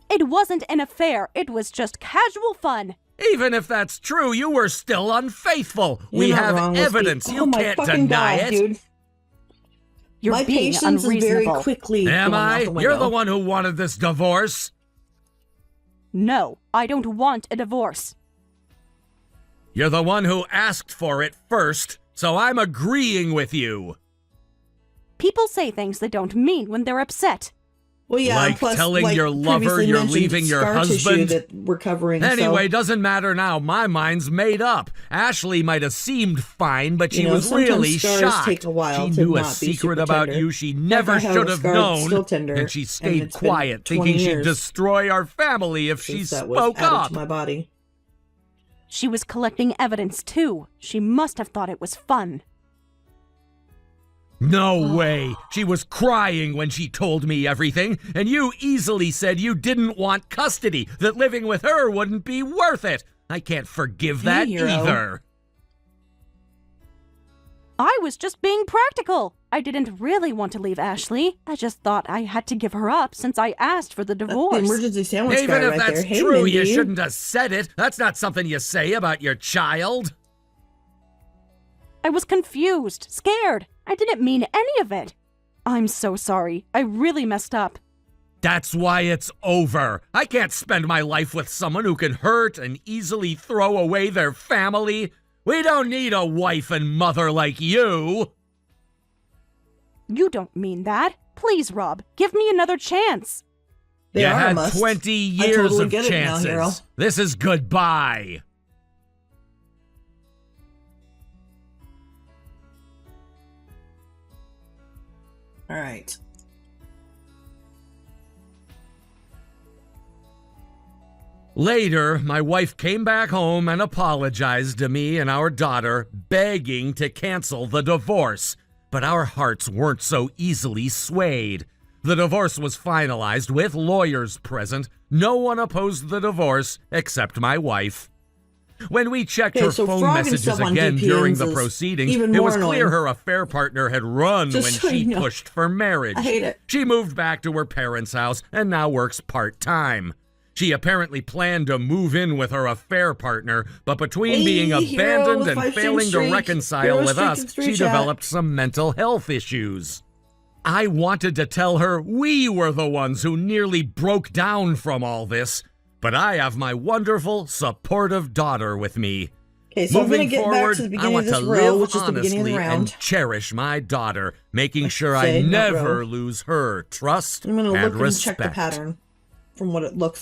It wasn't an affair. It was just casual fun. Even if that's true, you were still unfaithful. We You're not have wrong, let's be- evidence. Oh You my can't fucking deny God, it. dude. You're My being patience is very unreasonable. quickly Am going out I? the window. You're the one who wanted this divorce. No, I don't want a divorce. You're the one who asked for it first, so I'm agreeing with you. People say things they don't mean when they're upset. Well, yeah, Like plus, telling like your lover previously you're mentioned leaving your scar tissue husband? that we're covering. Anyway, so, doesn't matter now. My mind's made up. Ashley might have seemed fine, but she You know, was sometimes really scars shocked. take a while She to knew a not be secret super about tender. you she never Like I have should a have scar that's known, still tender, and she and stayed it's been quiet, 20 thinking she'd years destroy our family if she since that was spoke added up. to my body. She was collecting evidence too. She must have thought it was fun. No way. She was crying when she told me everything, and you easily said you didn't want custody, that living with her wouldn't be worth it. I can't forgive Hey, that hero. either. I was just being practical. I didn't really want to leave Ashley. I just thought I had to give her up since I asked for the That's divorce. the emergency sandwich Even guy if right that's there. Hey, true, you Mindy. shouldn't have said it. That's not something you say about your child. I was confused, scared. I didn't mean any of it. I'm so sorry. I really messed up. That's why it's over. I can't spend my life with someone who can hurt and easily throw away their family. We don't need a wife and mother like you. You don't mean that. Please, Rob, give me another chance. They You are a had must. 20 I years totally of get it now, chances. hero. This is goodbye. All right. Later, my wife came back home and apologized to me and our daughter, begging to cancel the divorce. But our hearts weren't so easily swayed. The divorce was finalized with lawyers present. No one opposed the divorce except my wife. When we checked Okay, her so phone frogging messages stuff on again during the VPNs is proceedings, even it more was clear annoying. her affair partner had run Just when so she you know. pushed for marriage. I hate it. She moved back to her parents' house and now works part-time. She apparently planned to move in with her affair partner, but between Hey, being hero abandoned with and 5 failing to streak. reconcile Hero with streak us, and streak she chat. developed some mental health issues. I wanted to tell her we were the ones who nearly broke down from all this, but I have my wonderful, supportive daughter with me. Okay, so I'm Moving gonna get forward, back to the I beginning want of to this row, live which is the beginning of the honestly round. and cherish my daughter, making sure say, I not never row. lose her trust I'm gonna and look and respect. check the pattern from what it looks